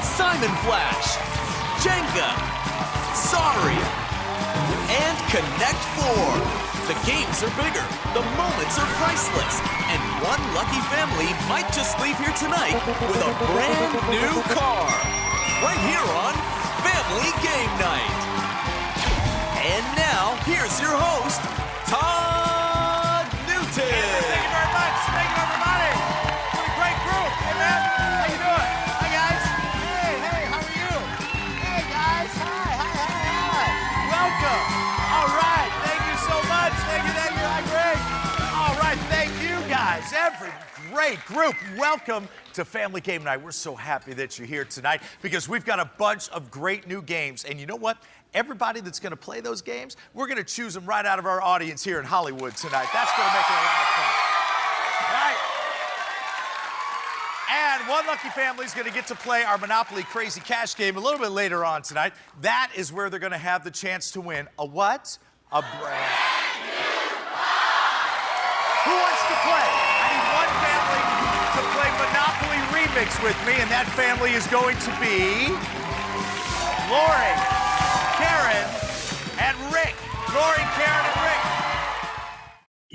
Simon Flash, Jenga, Sorry, and Connect 4. The games are bigger, the moments are priceless, and one lucky family might just leave here tonight with a brand new car. Right here on Family Game Night. And now, here's your host, Todd Newton. Thank you very much. Thank you, everybody. What a great group. great group. Welcome to Family Game Night. We're so happy that you're here tonight because we've got a bunch of great new games. And you know what? Everybody that's going to play those games, we're going to choose them right out of our audience here in Hollywood tonight. That's going to make it a lot of fun. Right? And one lucky family is going to get to play our Monopoly Crazy Cash game a little bit later on tonight. That is where they're going to have the chance to win a what? A brand new car. Who wants to play? I need one family to play Monopoly Remix with me, and that family is going to be Lori, Karen, and Rick. Lori, Karen, and Rick.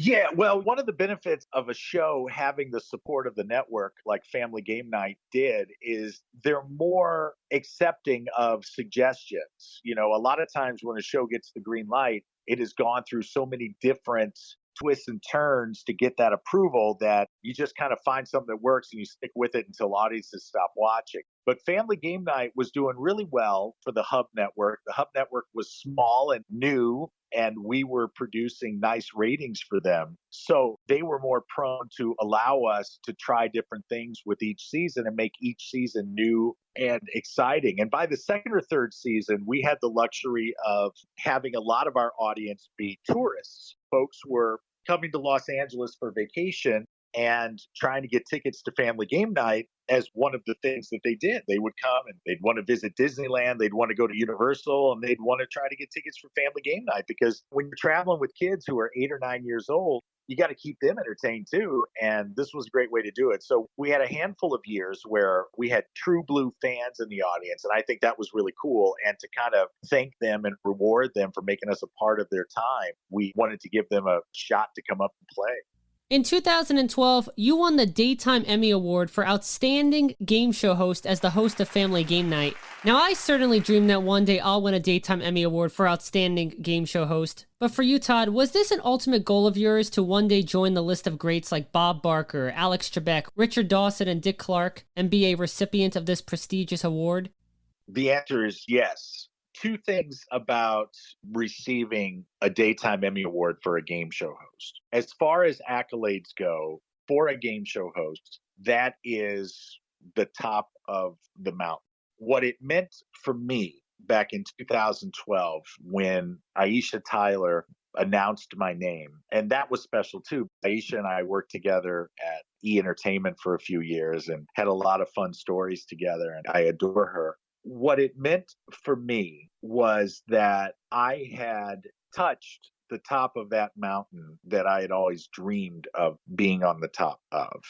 Yeah, well, one of the benefits of a show having the support of the network like Family Game Night did is they're more accepting of suggestions. You know, a lot of times when a show gets the green light, it has gone through so many different twists and turns to get that approval that you just kind of find something that works and you stick with it until audiences stop watching. But Family Game Night was doing really well for the Hub Network. The Hub Network was small and new, and we were producing nice ratings for them. So they were more prone to allow us to try different things with each season and make each season new and exciting. And by the second or third season, we had the luxury of having a lot of our audience be tourists. Folks were coming to Los Angeles for vacation and trying to get tickets to Family Game Night as one of the things that they did. They would come and they'd want to visit Disneyland, they'd want to go to Universal, and they'd want to try to get tickets for Family Game Night because when you're traveling with kids who are 8 or 9 years old, you got to keep them entertained too. And this was a great way to do it. So we had a handful of years where we had true blue fans in the audience. And I think that was really cool. And to kind of thank them and reward them for making us a part of their time, we wanted to give them a shot to come up and play. In 2012, you won the Daytime Emmy Award for Outstanding Game Show Host as the host of Family Game Night. Now, I certainly dream that one day I'll win a Daytime Emmy Award for Outstanding Game Show Host. But for you, Todd, was this an ultimate goal of yours to one day join the list of greats like Bob Barker, Alex Trebek, Richard Dawson, and Dick Clark, and be a recipient of this prestigious award? The answer is yes. Two things about receiving a Daytime Emmy Award for a game show host. As far as accolades go, for a game show host, that is the top of the mountain. What it meant for me back in 2012 when Aisha Tyler announced my name, and that was special too. Aisha and I worked together at E! Entertainment for a few years and had a lot of fun stories together, and I adore her. What it meant for me was that I had touched the top of that mountain that I had always dreamed of being on the top of.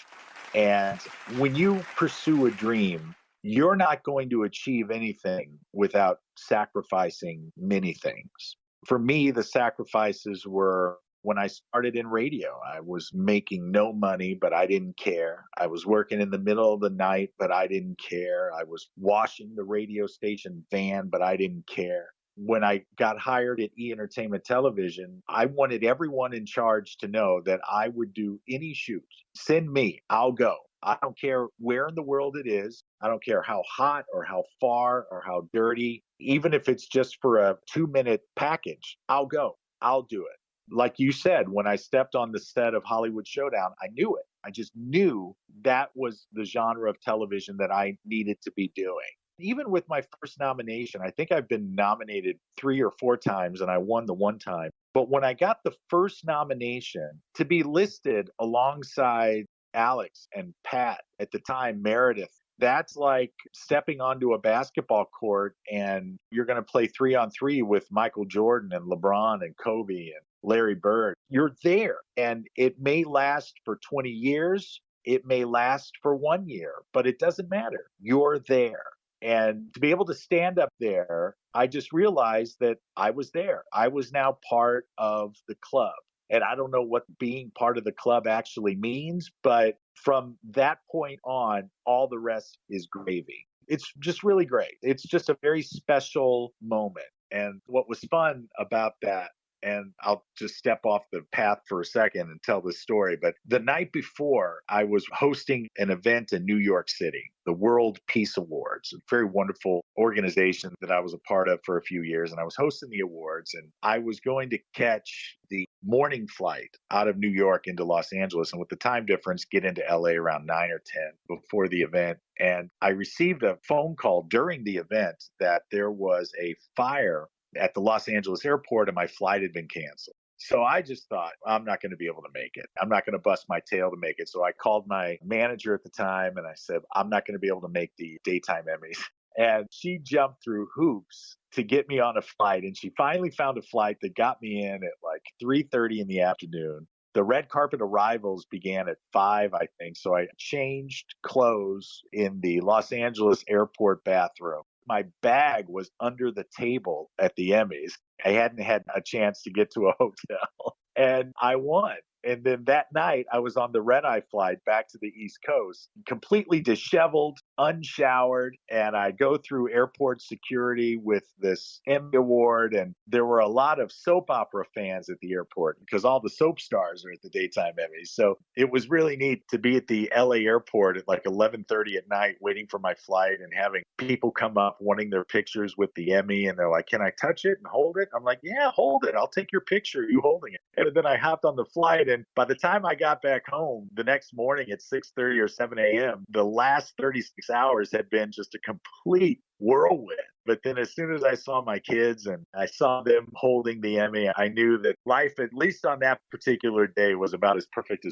And when you pursue a dream, you're not going to achieve anything without sacrificing many things. For me, the sacrifices were when I started in radio. I was making no money, but I didn't care. I was working in the middle of the night, but I didn't care. I was washing the radio station van, but I didn't care. When I got hired at E! Entertainment Television, I wanted everyone in charge to know that I would do any shoot. Send me, I'll go. I don't care where in the world it is. I don't care how hot or how far or how dirty. Even if it's just for a 2-minute package, I'll go. I'll do it. Like you said, when I stepped on the set of Hollywood Showdown, I knew it. I just knew that was the genre of television that I needed to be doing. Even with my first nomination, I think I've been nominated 3 or 4 times and I won the one time. But when I got the first nomination to be listed alongside Alex and Pat, at the time Meredith, that's like stepping onto a basketball court and you're going to play 3-on-3 with Michael Jordan and LeBron and Kobe and Larry Bird. You're there, and it may last for 20 years. It may last for 1 year, but it doesn't matter. You're there. And to be able to stand up there, I just realized that I was there. I was now part of the club. And I don't know what being part of the club actually means, but from that point on, all the rest is gravy. It's just really great. It's just a very special moment. And what was fun about that And I'll just step off the path for a second and tell this story. But the night before, I was hosting an event in New York City, the World Peace Awards, a very wonderful organization that I was a part of for a few years. And I was hosting the awards, and I was going to catch the morning flight out of New York into Los Angeles. And with the time difference, get into LA around 9 or 10 before the event. And I received a phone call during the event that there was a fire at the Los Angeles airport and my flight had been canceled. So I just thought, I'm not going to be able to make it. I'm not going to bust my tail to make it. So I called my manager at the time and I said, I'm not going to be able to make the daytime Emmys. And she jumped through hoops to get me on a flight. And she finally found a flight that got me in at like 3:30 in the afternoon. The red carpet arrivals began at 5, I think. So I changed clothes in the Los Angeles airport bathroom. My bag was under the table at the Emmys. I hadn't had a chance to get to a hotel, and I won. And then that night, I was on the red-eye flight back to the East Coast, completely disheveled, unshowered, and I go through airport security with this Emmy award, and there were a lot of soap opera fans at the airport because all the soap stars are at the daytime Emmys. So it was really neat to be at the LA airport at like 11:30 at night waiting for my flight and having people come up wanting their pictures with the Emmy, and they're like, can I touch it and hold it? I'm like, yeah, hold it. I'll take your picture, you holding it. And then I hopped on the flight, and by the time I got back home the next morning at 6:30 or 7 a.m., the last 36 hours had been just a complete whirlwind. But then as soon as I saw my kids and I saw them holding the Emmy, I knew that life, at least on that particular day, was about as perfect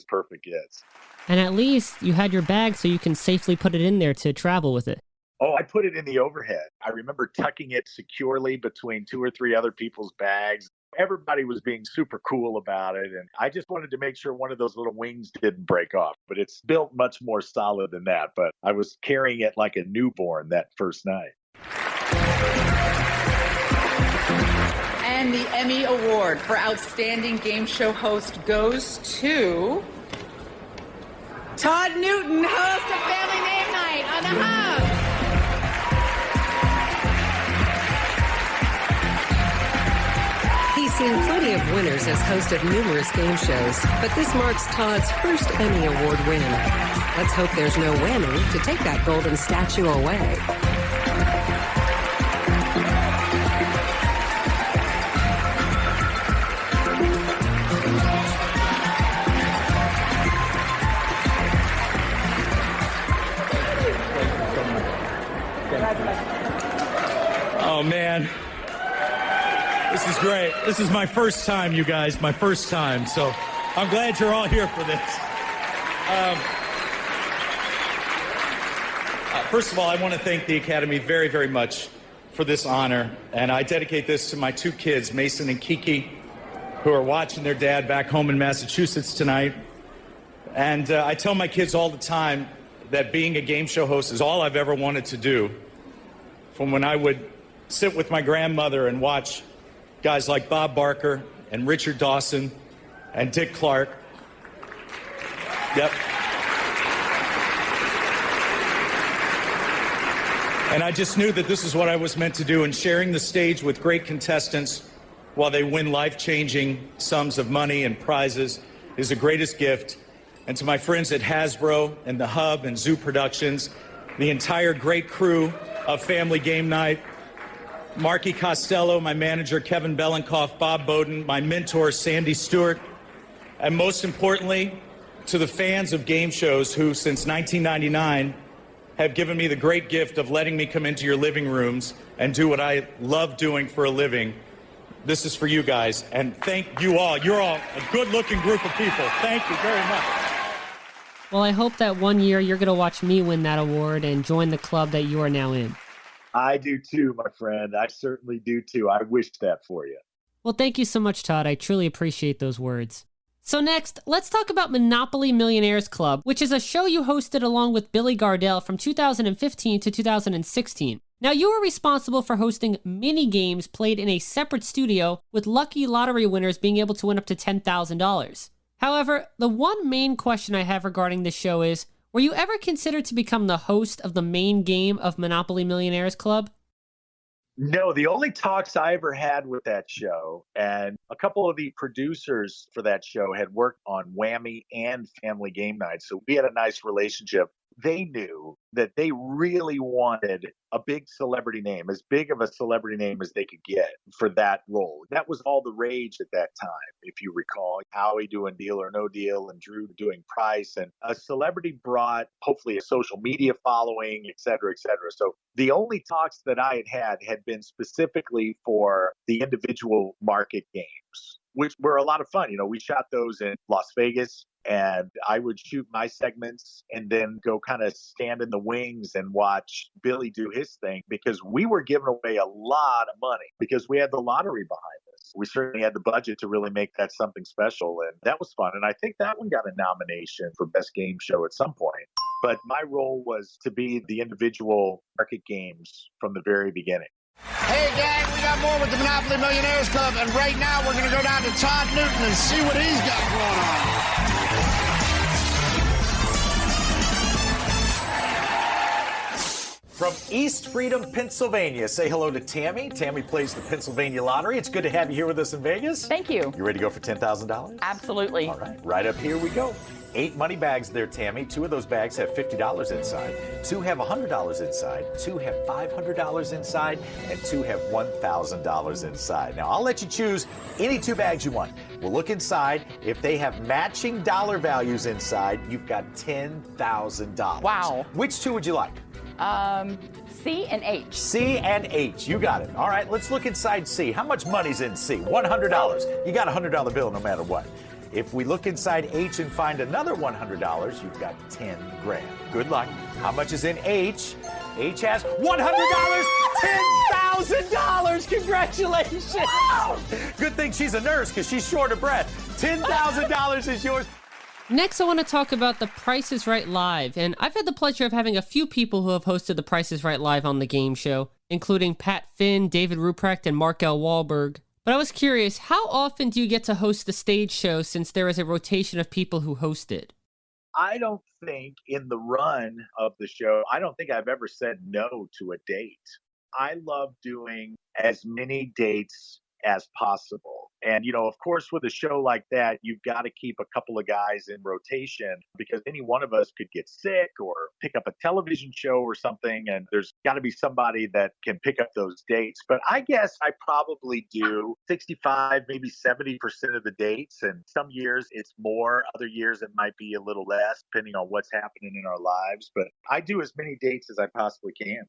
gets. And at least you had your bag so you can safely put it in there to travel with it. Oh, I put it in the overhead. I remember tucking it securely between 2 or 3 other people's bags. Everybody was being super cool about it, and I just wanted to make sure one of those little wings didn't break off. But it's built much more solid than that. But I was carrying it like a newborn that first night. And the Emmy Award for Outstanding Game Show Host goes to Todd Newton, host of Family Name Night on the Hub. He's seen plenty of winners as host of numerous game shows, but this marks Todd's first Emmy Award win. Let's hope there's no whammy to take that golden statue away. Oh, man. This is great. This is my first time, you guys, my first time. So I'm glad you're all here for this. First of all, I want to thank the Academy very, very much for this honor. And I dedicate this to my 2 kids, Mason and Kiki, who are watching their dad back home in Massachusetts tonight. And I tell my kids all the time that being a game show host is all I've ever wanted to do. From when I would sit with my grandmother and watch guys like Bob Barker and Richard Dawson and Dick Clark. Yep. And I just knew that this is what I was meant to do, and sharing the stage with great contestants while they win life-changing sums of money and prizes is the greatest gift. And to my friends at Hasbro and The Hub and Zoo Productions, the entire great crew of Family Game Night, Marky Costello, my manager, Kevin Belenkoff, Bob Bowden, my mentor, Sandy Stewart, and most importantly, to the fans of game shows who, since 1999, have given me the great gift of letting me come into your living rooms and do what I love doing for a living. This is for you guys, and thank you all. You're all a good-looking group of people. Thank you very much. Well, I hope that one year you're going to watch me win that award and join the club that you are now in. I do too, my friend. I certainly do too. I wish that for you. Well, thank you so much, Todd. I truly appreciate those words. So next, let's talk about Monopoly Millionaires Club, which is a show you hosted along with Billy Gardell from 2015 to 2016. Now, you were responsible for hosting mini games played in a separate studio, with lucky lottery winners being able to win up to $10,000. However, the one main question I have regarding this show is, were you ever considered to become the host of the main game of Monopoly Millionaires Club? No, the only talks I ever had with that show, and a couple of the producers for that show had worked on Whammy and Family Game Night, so we had a nice relationship. They knew that they really wanted a big celebrity name, as big of a celebrity name as they could get for that role. That was all the rage at that time, if you recall. Howie doing Deal or No Deal and Drew doing Price. And a celebrity brought hopefully a social media following, et cetera, et cetera. So the only talks that I had been specifically for the individual market games, which were a lot of fun. You know, we shot those in Las Vegas, and I would shoot my segments and then go kind of stand in the wings and watch Billy do his thing, because we were giving away a lot of money because we had the lottery behind us. We certainly had the budget to really make that something special, and that was fun. And I think that one got a nomination for Best Game Show at some point. But my role was to be the individual market games from the very beginning. Hey, gang, we got more with the Monopoly Millionaires Club, and right now we're going to go down to Todd Newton and see what he's got going on. From East Freedom, Pennsylvania, say hello to Tammy. Tammy plays the Pennsylvania Lottery. It's good to have you here with us in Vegas. Thank you. You ready to go for $10,000? Absolutely. All right up here we go. 8 money bags there, Tammy. 2 of those bags have $50 inside. 2 have $100 inside. 2 have $500 inside. And 2 have $1,000 inside. Now, I'll let you choose any 2 bags you want. We'll look inside. If they have matching dollar values inside, you've got $10,000. Wow. Which 2 would you like? C and H. C and H. You got it. All right, let's look inside C. How much money's in C? $100. You got a $100 bill no matter what. If we look inside H and find another $100, you've got 10 grand. Good luck. How much is in H? H has $100. $10,000. Congratulations. Good thing she's a nurse, because she's short of breath. $10,000 is yours. Next, I want to talk about The Price is Right Live, and I've had the pleasure of having a few people who have hosted The Price is Right Live on the game show, including Pat Finn, David Ruprecht, and Mark L. Wahlberg. But I was curious, how often do you get to host the stage show, since there is a rotation of people who host it? I don't think in the run of the show, I don't think I've ever said no to a date. I love doing as many dates as possible. And, you know, of course, with a show like that, you've got to keep a couple of guys in rotation, because any one of us could get sick or pick up a television show or something. And there's got to be somebody that can pick up those dates. But I guess I probably do 65, maybe 70% of the dates. And some years it's more, other years it might be a little less, depending on what's happening in our lives. But I do as many dates as I possibly can.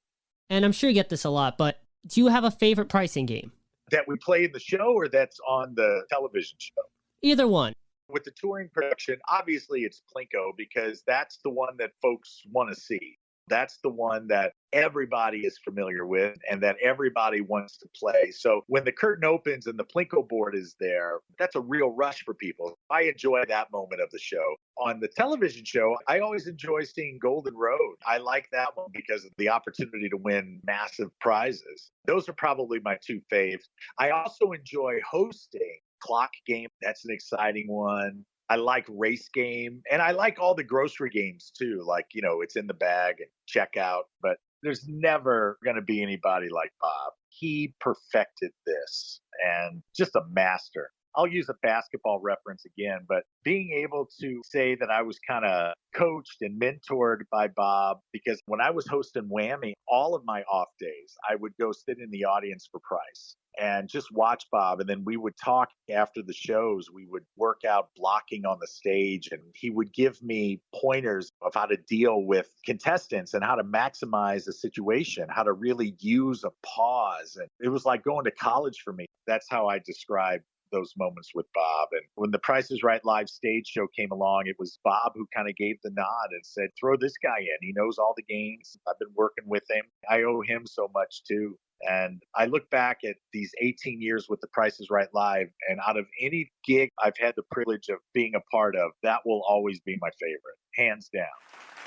And I'm sure you get this a lot, but do you have a favorite pricing game? That we play in the show, or that's on the television show? Either one. With the touring production, obviously it's Plinko, because that's the one that folks want to see. That's the one that everybody is familiar with and that everybody wants to play. So when the curtain opens and the Plinko board is there, that's a real rush for people. I enjoy that moment of the show. On the television show, I always enjoy seeing Golden Road. I like that one because of the opportunity to win massive prizes. Those are probably my 2 faves. I also enjoy hosting Clock Game. That's an exciting one. I like Race Game, and I like all the grocery games too. Like, you know, it's in the bag and checkout, but there's never going to be anybody like Bob. He perfected this, and just a master. I'll use a basketball reference again, but being able to say that I was kind of coached and mentored by Bob, because when I was hosting Whammy, all of my off days, I would go sit in the audience for Price and just watch Bob. And then we would talk after the shows. We would work out blocking on the stage, and he would give me pointers of how to deal with contestants and how to maximize a situation, how to really use a pause. And it was like going to college for me. That's how I describe those moments with Bob. And when the Price is Right live stage show came along, it was Bob who kind of gave the nod and said, throw this guy in. He knows all the games. I've been working with him. I owe him so much too. And I look back at these 18 years with the Price is Right live, and out of any gig I've had the privilege of being a part of, that will always be my favorite, hands down.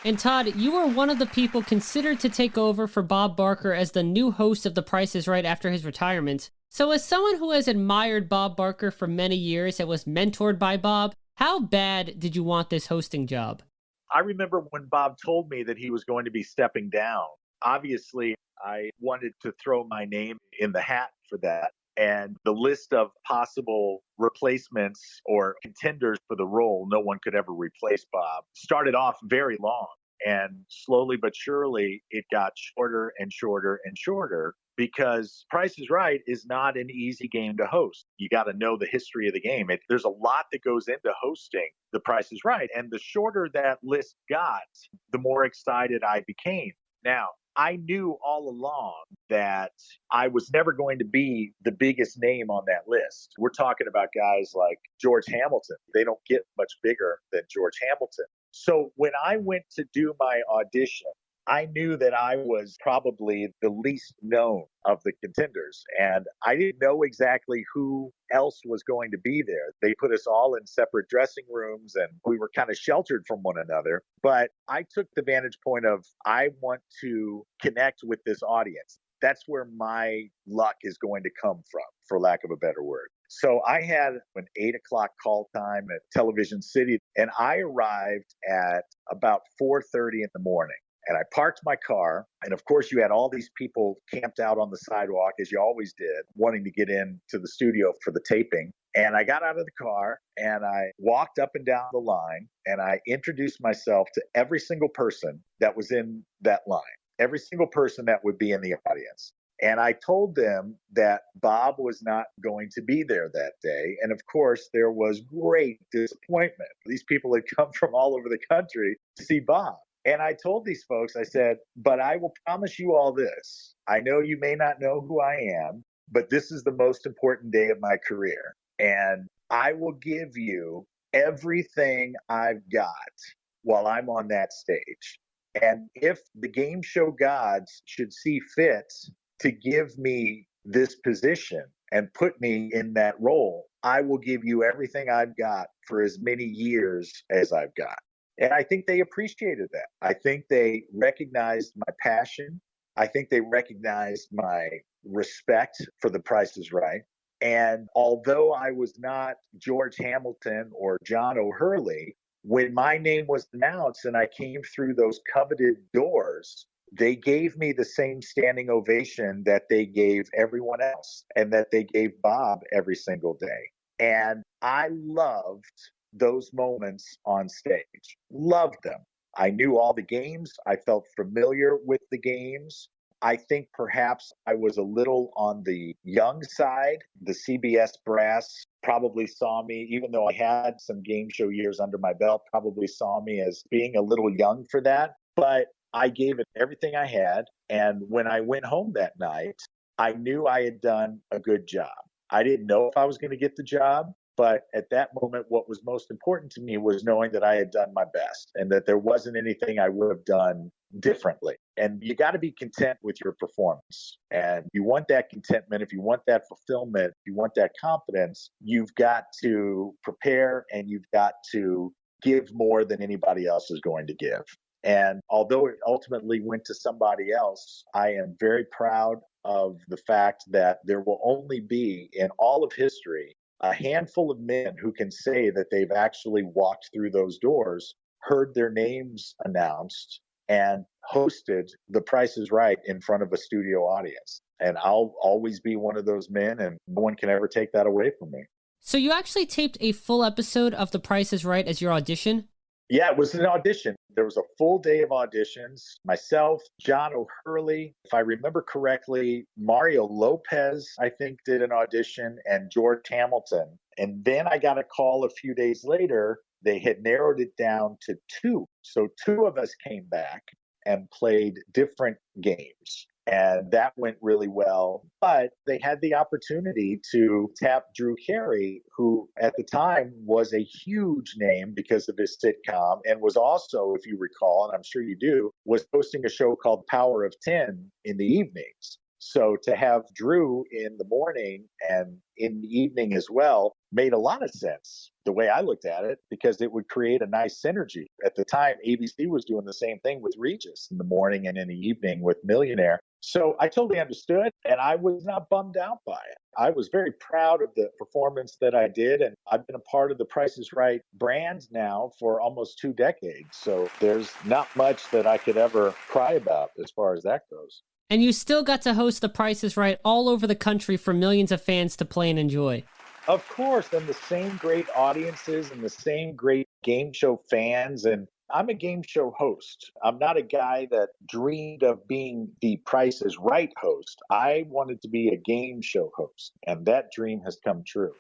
And Todd, you were one of the people considered to take over for Bob Barker as the new host of The Price is Right after his retirement. So as someone who has admired Bob Barker for many years and was mentored by Bob, how bad did you want this hosting job? I remember when Bob told me that he was going to be stepping down, obviously I wanted to throw my name in the hat for that. And the list of possible replacements or contenders for the role, no one could ever replace Bob, started off very long. And slowly but surely, it got shorter and shorter and shorter because Price is Right is not an easy game to host. You got to know the history of the game. There's a lot that goes into hosting The Price is Right. And the shorter that list got, the more excited I became. Now, I knew all along that I was never going to be the biggest name on that list. We're talking about guys like George Hamilton. They don't get much bigger than George Hamilton. So when I went to do my audition, I knew that I was probably the least known of the contenders. And I didn't know exactly who else was going to be there. They put us all in separate dressing rooms and we were kind of sheltered from one another. But I took the vantage point of, I want to connect with this audience. That's where my luck is going to come from, for lack of a better word. So I had an 8 o'clock call time at Television City, and I arrived at about 4:30 in the morning. And I parked my car. And of course, you had all these people camped out on the sidewalk, as you always did, wanting to get into the studio for the taping. And I got out of the car and I walked up and down the line and I introduced myself to every single person that was in that line, every single person that would be in the audience. And I told them that Bob was not going to be there that day. And of course, there was great disappointment. These people had come from all over the country to see Bob. And I told these folks, I said, but I will promise you all this. I know you may not know who I am, but this is the most important day of my career. And I will give you everything I've got while I'm on that stage. And if the game show gods should see fit to give me this position and put me in that role, I will give you everything I've got for as many years as I've got. And I think they appreciated that. I think they recognized my passion. I think they recognized my respect for The Price is Right. And although I was not George Hamilton or John O'Hurley, when my name was announced and I came through those coveted doors, they gave me the same standing ovation that they gave everyone else and that they gave Bob every single day. And I loved those moments on stage. Loved them. I knew all the games. I felt familiar with the games. I think perhaps I was a little on the young side. The CBS brass probably saw me, even though I had some game show years under my belt, probably saw me as being a little young for that. But I gave it everything I had. And when I went home that night, I knew I had done a good job. I didn't know if I was going to get the job. But at that moment, what was most important to me was knowing that I had done my best and that there wasn't anything I would have done differently. And you got to be content with your performance. And you want that contentment, if you want that fulfillment, if you want that confidence, you've got to prepare and you've got to give more than anybody else is going to give. And although it ultimately went to somebody else, I am very proud of the fact that there will only be in all of history a handful of men who can say that they've actually walked through those doors, heard their names announced, and hosted The Price is Right in front of a studio audience. And I'll always be one of those men, and no one can ever take that away from me. So you actually taped a full episode of The Price is Right as your audition? Yeah, it was an audition. There was a full day of auditions. Myself, John O'Hurley, if I remember correctly, Mario Lopez, I think, did an audition, and George Hamilton. And then I got a call a few days later. They had narrowed it down to 2. So 2 of us came back and played different games. And that went really well. But they had the opportunity to tap Drew Carey, who at the time was a huge name because of his sitcom and was also, if you recall, and I'm sure you do, was hosting a show called Power of 10 in the evenings. So to have Drew in the morning and in the evening as well made a lot of sense, the way I looked at it, because it would create a nice synergy. At the time, ABC was doing the same thing with Regis in the morning and in the evening with Millionaire. So I totally understood, and I was not bummed out by it. I was very proud of the performance that I did, and I've been a part of the Price is Right brand now for almost 2 decades. So there's not much that I could ever cry about as far as that goes. And you still got to host the Price is Right all over the country for millions of fans to play and enjoy. Of course, and the same great audiences and the same great game show fans. And I'm a game show host. I'm not a guy that dreamed of being the Price is Right host. I wanted to be a game show host, and that dream has come true.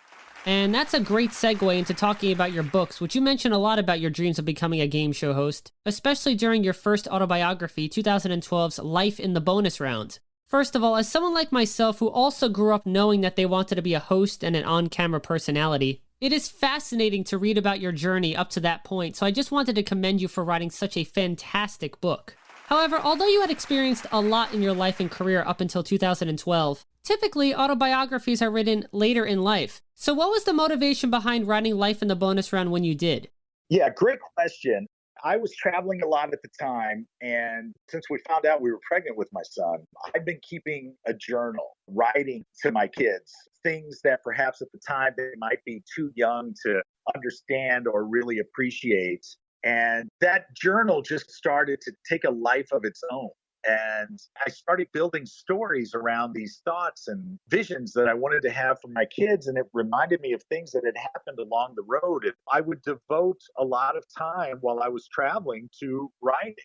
And that's a great segue into talking about your books, which you mentioned a lot about your dreams of becoming a game show host, especially during your first autobiography, 2012's Life in the Bonus Round. First of all, as someone like myself who also grew up knowing that they wanted to be a host and an on-camera personality, it is fascinating to read about your journey up to that point, so I just wanted to commend you for writing such a fantastic book. However, although you had experienced a lot in your life and career up until 2012, typically autobiographies are written later in life. So what was the motivation behind writing Life in the Bonus Round when you did? Yeah, great question. I was traveling a lot at the time, and since we found out we were pregnant with my son, I've been keeping a journal, writing to my kids things that perhaps at the time they might be too young to understand or really appreciate. And that journal just started to take a life of its own. And I started building stories around these thoughts and visions that I wanted to have for my kids. And it reminded me of things that had happened along the road. And I would devote a lot of time while I was traveling to writing.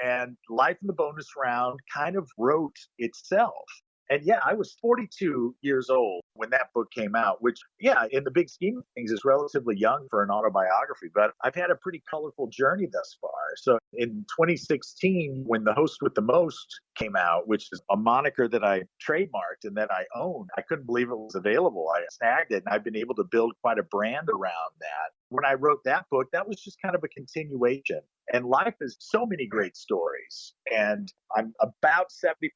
And Life in the Bonus Round kind of wrote itself. And yeah, I was 42 years old when that book came out, which, yeah, in the big scheme of things is relatively young for an autobiography, but I've had a pretty colorful journey thus far. So in 2016, when The Host with the Most came out, which is a moniker that I trademarked and that I own, I couldn't believe it was available. I snagged it, and I've been able to build quite a brand around that. When I wrote that book, that was just kind of a continuation. And life is so many great stories. And I'm about 70%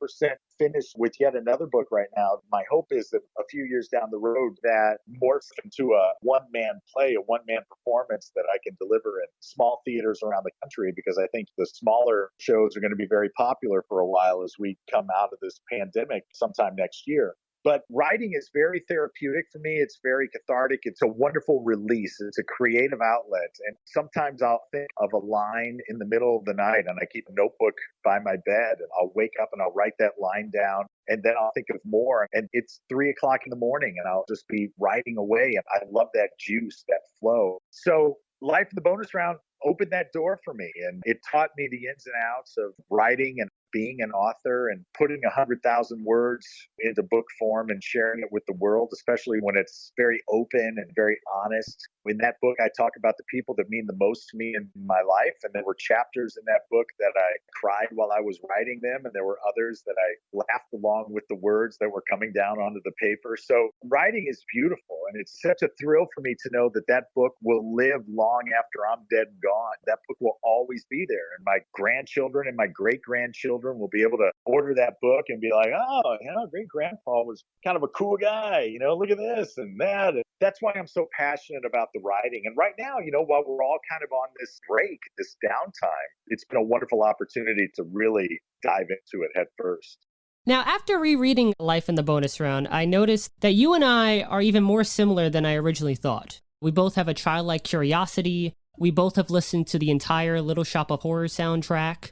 finished with yet another book right now. My hope is that a few years down the road that morphs into a one-man play, a one-man performance that I can deliver in small theaters around the country, because I think the smaller shows are going to be very popular for a while as we come out of this pandemic sometime next year. But writing is very therapeutic for me. It's very cathartic. It's a wonderful release. It's a creative outlet. And sometimes I'll think of a line in the middle of the night, and I keep a notebook by my bed, and I'll wake up and I'll write that line down, and then I'll think of more. And it's 3 o'clock in the morning, and I'll just be writing away. And I love that juice, that flow. So Life in the Bonus Round opened that door for me, and it taught me the ins and outs of writing and being an author and putting 100,000 words into book form and sharing it with the world, especially when it's very open and very honest. In that book, I talk about the people that mean the most to me in my life. And there were chapters in that book that I cried while I was writing them. And there were others that I laughed along with the words that were coming down onto the paper. So writing is beautiful. And it's such a thrill for me to know that that book will live long after I'm dead and gone. That book will always be there. And my grandchildren and my great-grandchildren will be able to order that book and be like, oh, great-grandpa was kind of a cool guy. Look at this and that. And that's why I'm so passionate about the writing. And right now, while we're all kind of on this break, this downtime, it's been a wonderful opportunity to really dive into it head first. Now, after rereading Life in the Bonus Round, I noticed that you and I are even more similar than I originally thought. We both have a childlike curiosity. We both have listened to the entire Little Shop of Horrors soundtrack.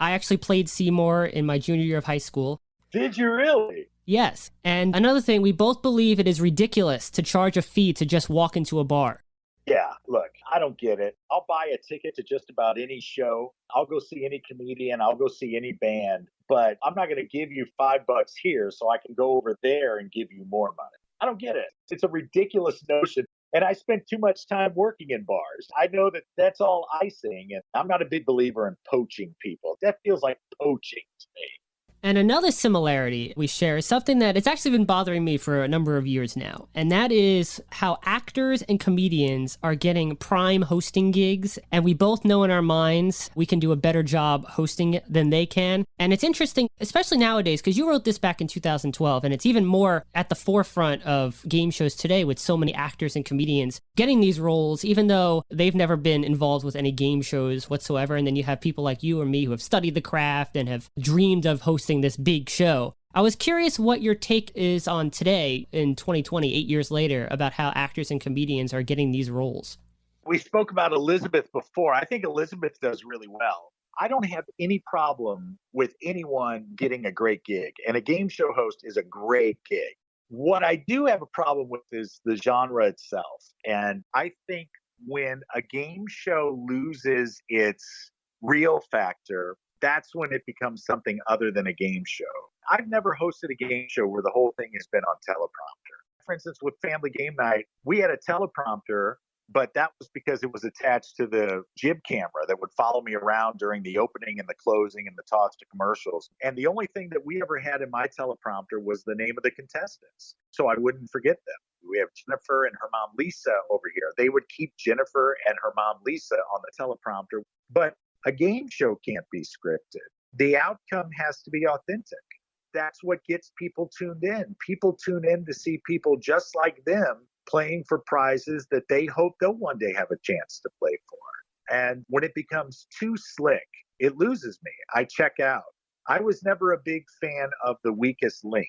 I actually played Seymour in my junior year of high school. Did you really? Yes. And another thing, we both believe it is ridiculous to charge a fee to just walk into a bar. Yeah, look, I don't get it. I'll buy a ticket to just about any show. I'll go see any comedian. I'll go see any band. But I'm not going to give you $5 here so I can go over there and give you more money. I don't get it. It's a ridiculous notion. And I spent too much time working in bars. I know that that's all icing. And I'm not a big believer in poaching people. That feels like poaching to me. And another similarity we share is something that it's actually been bothering me for a number of years now. And that is how actors and comedians are getting prime hosting gigs. And we both know in our minds we can do a better job hosting it than they can. And it's interesting, especially nowadays, because you wrote this back in 2012. And it's even more at the forefront of game shows today with so many actors and comedians getting these roles, even though they've never been involved with any game shows whatsoever. And then you have people like you or me who have studied the craft and have dreamed of hosting this big show. I was curious what your take is on today in 2020, 8 years later, about how actors and comedians are getting these roles. We spoke about Elizabeth before. I think Elizabeth does really well. I don't have any problem with anyone getting a great gig, and a game show host is a great gig. What I do have a problem with is the genre itself. And I think when a game show loses its real factor, that's when it becomes something other than a game show. I've never hosted a game show where the whole thing has been on teleprompter. For instance, with Family Game Night, we had a teleprompter, but that was because it was attached to the jib camera that would follow me around during the opening and the closing and the toss to commercials. And the only thing that we ever had in my teleprompter was the name of the contestants, so I wouldn't forget them. We have Jennifer and her mom Lisa over here. They would keep Jennifer and her mom Lisa on the teleprompter. But a game show can't be scripted. The outcome has to be authentic. That's what gets people tuned in. People tune in to see people just like them playing for prizes that they hope they'll one day have a chance to play for. And when it becomes too slick, it loses me. I check out. I was never a big fan of The Weakest Link,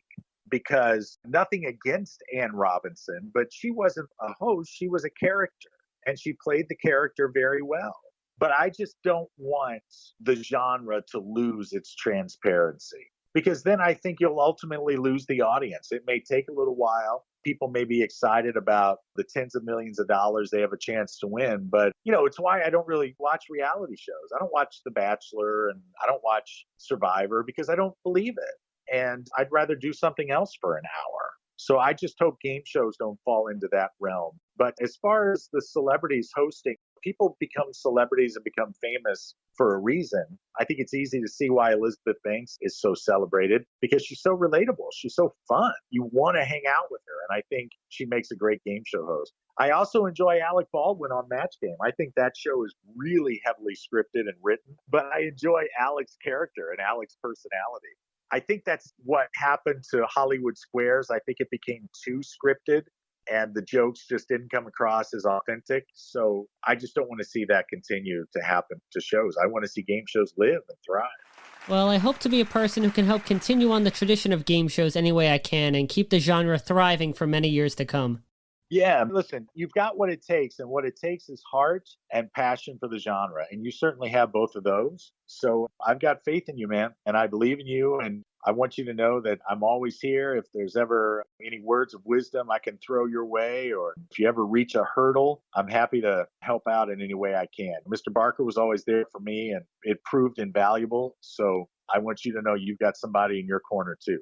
because nothing against Ann Robinson, but she wasn't a host. She was a character, and she played the character very well. But I just don't want the genre to lose its transparency, because then I think you'll ultimately lose the audience. It may take a little while. People may be excited about the tens of millions of dollars they have a chance to win. But, it's why I don't really watch reality shows. I don't watch The Bachelor and I don't watch Survivor, because I don't believe it. And I'd rather do something else for an hour. So I just hope game shows don't fall into that realm. But as far as the celebrities hosting, people become celebrities and become famous for a reason. I think it's easy to see why Elizabeth Banks is so celebrated, because she's so relatable. She's so fun. You want to hang out with her. And I think she makes a great game show host. I also enjoy Alec Baldwin on Match Game. I think that show is really heavily scripted and written, but I enjoy Alec's character and Alec's personality. I think that's what happened to Hollywood Squares. I think it became too scripted and the jokes just didn't come across as authentic. So I just don't want to see that continue to happen to shows. I want to see game shows live and thrive. Well, I hope to be a person who can help continue on the tradition of game shows any way I can and keep the genre thriving for many years to come. Yeah, listen, you've got what it takes, and what it takes is heart and passion for the genre, and you certainly have both of those. So I've got faith in you, man, and I believe in you, and I want you to know that I'm always here. If there's ever any words of wisdom I can throw your way, or if you ever reach a hurdle, I'm happy to help out in any way I can. Mr. Barker was always there for me, and it proved invaluable. So I want you to know you've got somebody in your corner, too.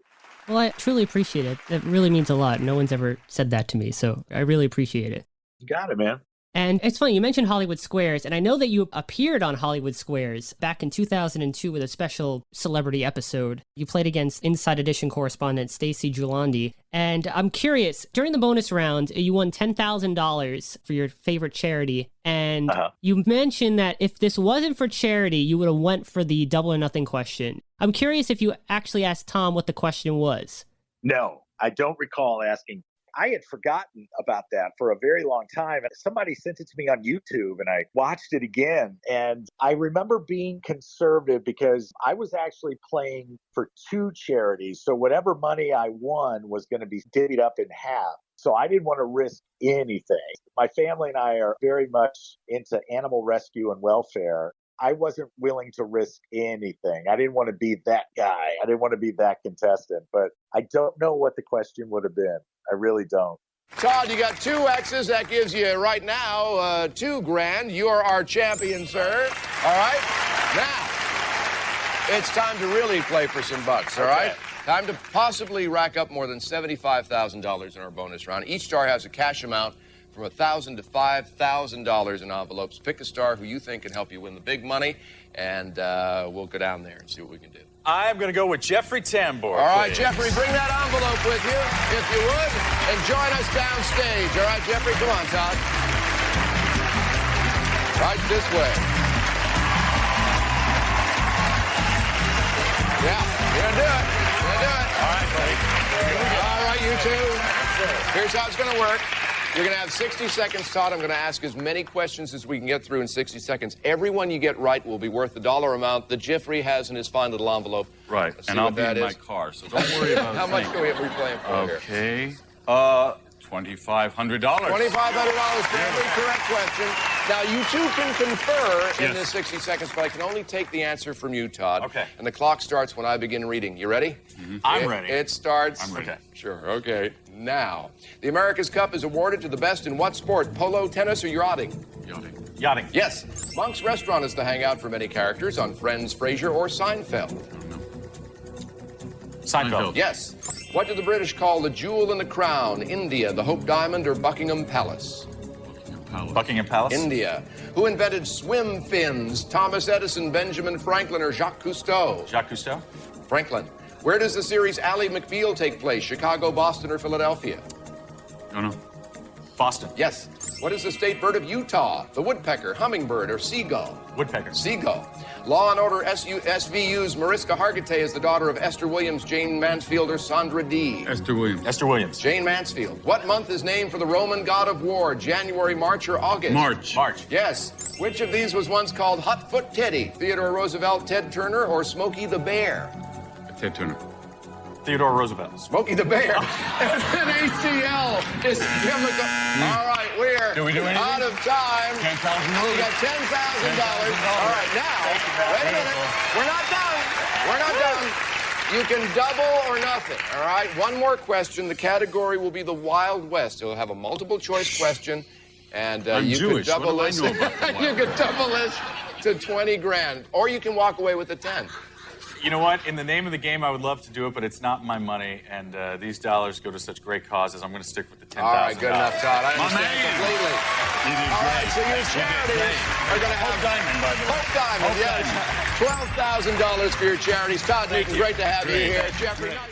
Well, I truly appreciate it. It really means a lot. No one's ever said that to me, so I really appreciate it. You got it, man. And it's funny, you mentioned Hollywood Squares, and I know that you appeared on Hollywood Squares back in 2002 with a special celebrity episode. You played against Inside Edition correspondent Stacey Giulandi. And I'm curious, during the bonus round, you won $10,000 for your favorite charity. And you mentioned that if this wasn't for charity, you would have went for the Double or Nothing question. I'm curious if you actually asked Tom what the question was. No, I don't recall asking. I had forgotten about that for a very long time. And somebody sent it to me on YouTube and I watched it again. And I remember being conservative because I was actually playing for two charities. So whatever money I won was going to be divvied up in half. So I didn't want to risk anything. My family and I are very much into animal rescue and welfare. I wasn't willing to risk anything. I didn't want to be that guy. I didn't want to be that contestant. But I don't know what the question would have been. I really don't. Todd, you got 2 X's. That gives you right now $2,000. You are our champion, sir. All right? Now, it's time to really play for some bucks, all right? Time to possibly rack up more than $75,000 in our bonus round. Each star has a cash amount from $1,000 to $5,000 in envelopes. Pick a star who you think can help you win the big money, and we'll go down there and see what we can do. I'm going to go with Jeffrey Tambor. All right, Jeffrey, bring that envelope with you, if you would, and join us downstage. All right, Jeffrey, come on, Todd. Right this way. Yeah, you're going to do it. You're going to do it. All right, buddy. All right, you two. Here's how it's going to work. You're going to have 60 seconds, Todd. I'm going to ask as many questions as we can get through in 60 seconds. Every one you get right will be worth the dollar amount that Jeffrey has in his fine little envelope. Right, and I'll be in my car, so don't worry about it. How much are we playing for here? Okay, $2,500. $2,500 for every correct question. Now, you two can confer in this 60 seconds, but I can only take the answer from you, Todd. Okay. And the clock starts when I begin reading. You ready? I'm ready. It starts. I'm ready. Okay. Sure, okay. Now, the America's Cup is awarded to the best in what sport? Polo, tennis, or yachting? Yachting. Yes. Monk's Restaurant is the hangout for many characters on Friends, Frasier, or Seinfeld. Seinfeld. Yes. What do the British call the jewel in the crown? India, the Hope Diamond, or Buckingham Palace? Buckingham Palace. India. Who invented swim fins? Thomas Edison, Benjamin Franklin, or Jacques Cousteau? Jacques Cousteau. Franklin. Where does the series Ally McBeal take place? Chicago, Boston, or Philadelphia? No. Boston. Yes. What is the state bird of Utah? The woodpecker, hummingbird, or seagull? Woodpecker. Seagull. Law and Order SVU's Mariska Hargitay is the daughter of Esther Williams, Jane Mansfield, or Sandra Dee? Esther Williams. Esther Williams. Jane Mansfield. What month is named for the Roman god of war? January, March, or August? March. Yes. Which of these was once called Hot Foot Teddy? Theodore Roosevelt, Ted Turner, or Smokey the Bear? Ted Turner. Theodore Roosevelt. Smokey the Bear. And then ACL is chemical. All right, we're out of time. $10,000. We got $10,000. All right, now, wait a minute. We're not done. We're not done. You can double or nothing, all right? One more question. The category will be the Wild West. It'll have a multiple choice question, and I'm you Jewish. could double What this. do I know about the Wild You could double this to 20 grand, or you can walk away with the 10. You know what? In the name of the game, I would love to do it, but it's not my money, and these dollars go to such great causes. I'm going to stick with the $10,000. All right, good enough, Todd. I understand completely. All right, so your charities are going to have Hope Diamond, yes. $12,000 for your charities. Todd Newton, great to have you here. Jeffrey, nice.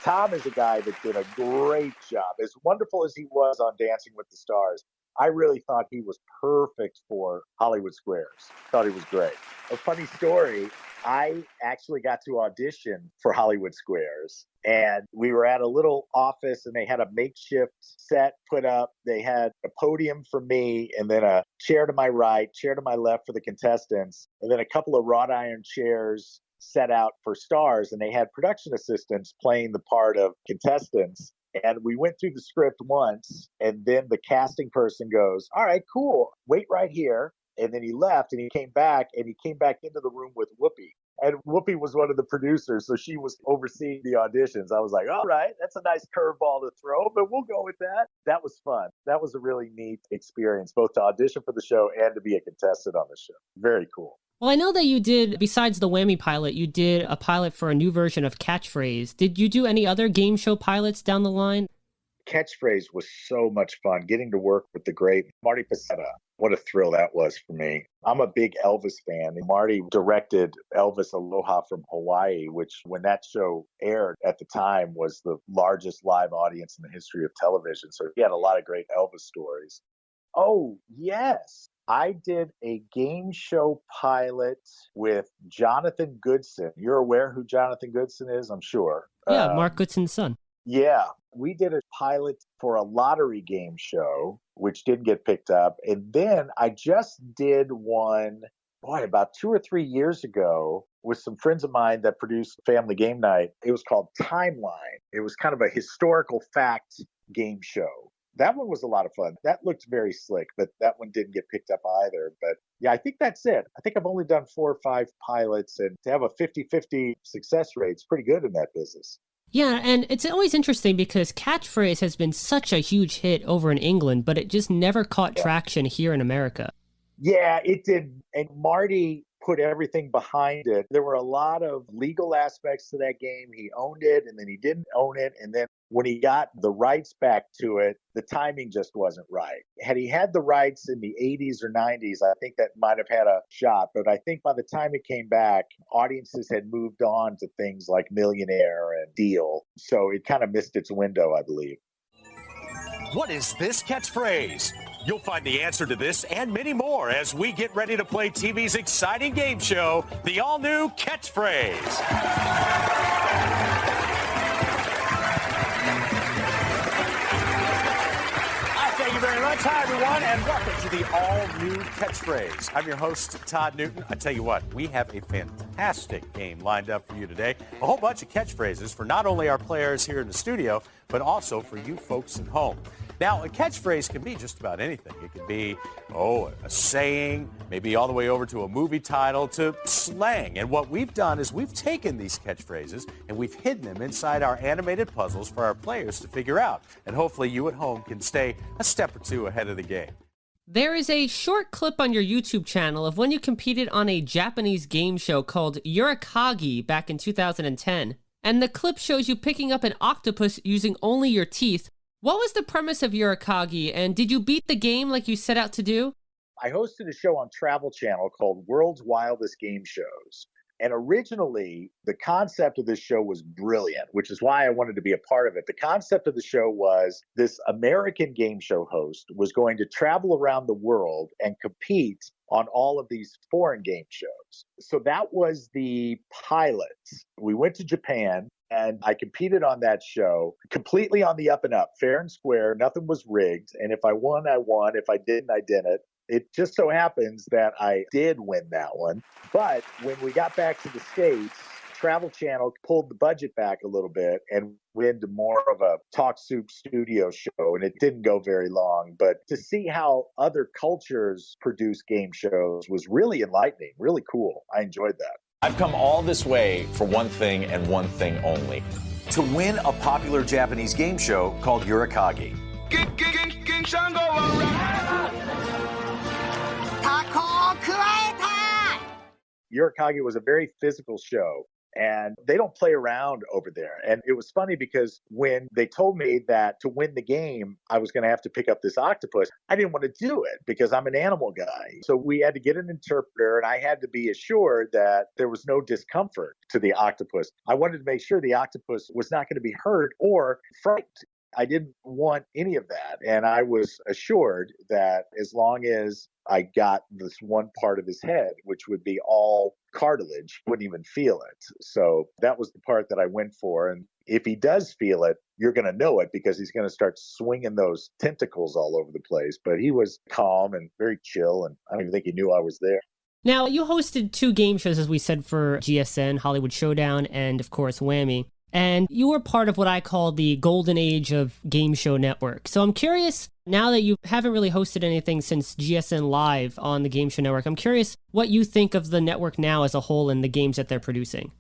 Tom is a guy that did a great job. As wonderful as he was on Dancing with the Stars, I really thought he was perfect for Hollywood Squares. Thought he was great. A funny story, I actually got to audition for Hollywood Squares, and we were at a little office, and they had a makeshift set put up. They had a podium for me, and then a chair to my right, chair to my left for the contestants, and then a couple of wrought iron chairs set out for stars, and they had production assistants playing the part of contestants. And we went through the script once, and then the casting person goes, "All right, cool, wait right here." And then he left, and he came back into the room with Whoopi. And Whoopi was one of the producers, so she was overseeing the auditions. I was like, all right, that's a nice curveball to throw, but we'll go with that. That was fun. That was a really neat experience, both to audition for the show and to be a contestant on the show. Very cool. Well, I know that you did, besides the Whammy pilot, you did a pilot for a new version of Catchphrase. Did you do any other game show pilots down the line? Catchphrase was so much fun. Getting to work with the great Marty Pacetta. What a thrill that was for me. I'm a big Elvis fan. Marty directed Elvis Aloha from Hawaii, which when that show aired at the time was the largest live audience in the history of television. So he had a lot of great Elvis stories. Oh, yes. I did a game show pilot with Jonathan Goodson. You're aware who Jonathan Goodson is, I'm sure. Yeah, Mark Goodson's son. Yeah. We did a pilot for a lottery game show, which didn't get picked up. And then I just did one, about 2 or 3 years ago with some friends of mine that produced Family Game Night. It was called Timeline. It was kind of a historical fact game show. That one was a lot of fun. That looked very slick, but that one didn't get picked up either. But yeah, I think that's it. I think I've only done 4 or 5 pilots, and to have a 50-50 success rate is pretty good in that business. Yeah, and it's always interesting because Catchphrase has been such a huge hit over in England, but it just never caught traction here in America. Yeah, it did. And Marty put everything behind it. There were a lot of legal aspects to that game. He owned it, and then he didn't own it. And then when he got the rights back to it, the timing just wasn't right. Had he had the rights in the 80s or 90s, I think that might have had a shot. But I think by the time it came back, audiences had moved on to things like Millionaire and Deal. So it kind of missed its window, I believe. What is this catchphrase? You'll find the answer to this and many more as we get ready to play TV's exciting game show, the all-new Catchphrase. much. Hi, everyone, and welcome to the all-new catchphrase. I'm your host, Todd Newton. I tell you what, we have a fantastic game lined up for you today. A whole bunch of catchphrases for not only our players here in the studio, but also for you folks at home. Now, a catchphrase can be just about anything. It can be, a saying, maybe all the way over to a movie title, to slang. And what we've done is we've taken these catchphrases and we've hidden them inside our animated puzzles for our players to figure out. And hopefully you at home can stay a step or two ahead of the game. There is a short clip on your YouTube channel of when you competed on a Japanese game show called Yurikagi back in 2010. And the clip shows you picking up an octopus using only your teeth. What was the premise of Yurikagi, and did you beat the game like you set out to do? I hosted a show on Travel Channel called World's Wildest Game Shows. And originally, the concept of this show was brilliant, which is why I wanted to be a part of it. The concept of the show was this American game show host was going to travel around the world and compete on all of these foreign game shows. So that was the pilot. We went to Japan. And I competed on that show completely on the up and up, fair and square. Nothing was rigged. And if I won, I won. If I didn't, I didn't. It just so happens that I did win that one. But when we got back to the States, Travel Channel pulled the budget back a little bit and went into more of a Talk Soup studio show. And it didn't go very long. But to see how other cultures produce game shows was really enlightening, really cool. I enjoyed that. I've come all this way for one thing and one thing only. To win a popular Japanese game show called Yurikagi. Yurikagi was a very physical show. And they don't play around over there. And it was funny because when they told me that to win the game, I was going to have to pick up this octopus, I didn't want to do it because I'm an animal guy. So we had to get an interpreter, and I had to be assured that there was no discomfort to the octopus. I wanted to make sure the octopus was not going to be hurt or frightened. I didn't want any of that. And I was assured that as long as I got this one part of his head, which would be all cartilage, wouldn't even feel it. So that was the part that I went for. And if he does feel it, you're going to know it because he's going to start swinging those tentacles all over the place. But he was calm and very chill, and I don't even think he knew I was there. Now, you hosted 2 game shows, as we said, for GSN, Hollywood Showdown, and of course, Whammy. And you were part of what I call the golden age of Game Show Network. So I'm curious, now that you haven't really hosted anything since GSN Live on the Game Show Network, I'm curious what you think of the network now as a whole and the games that they're producing.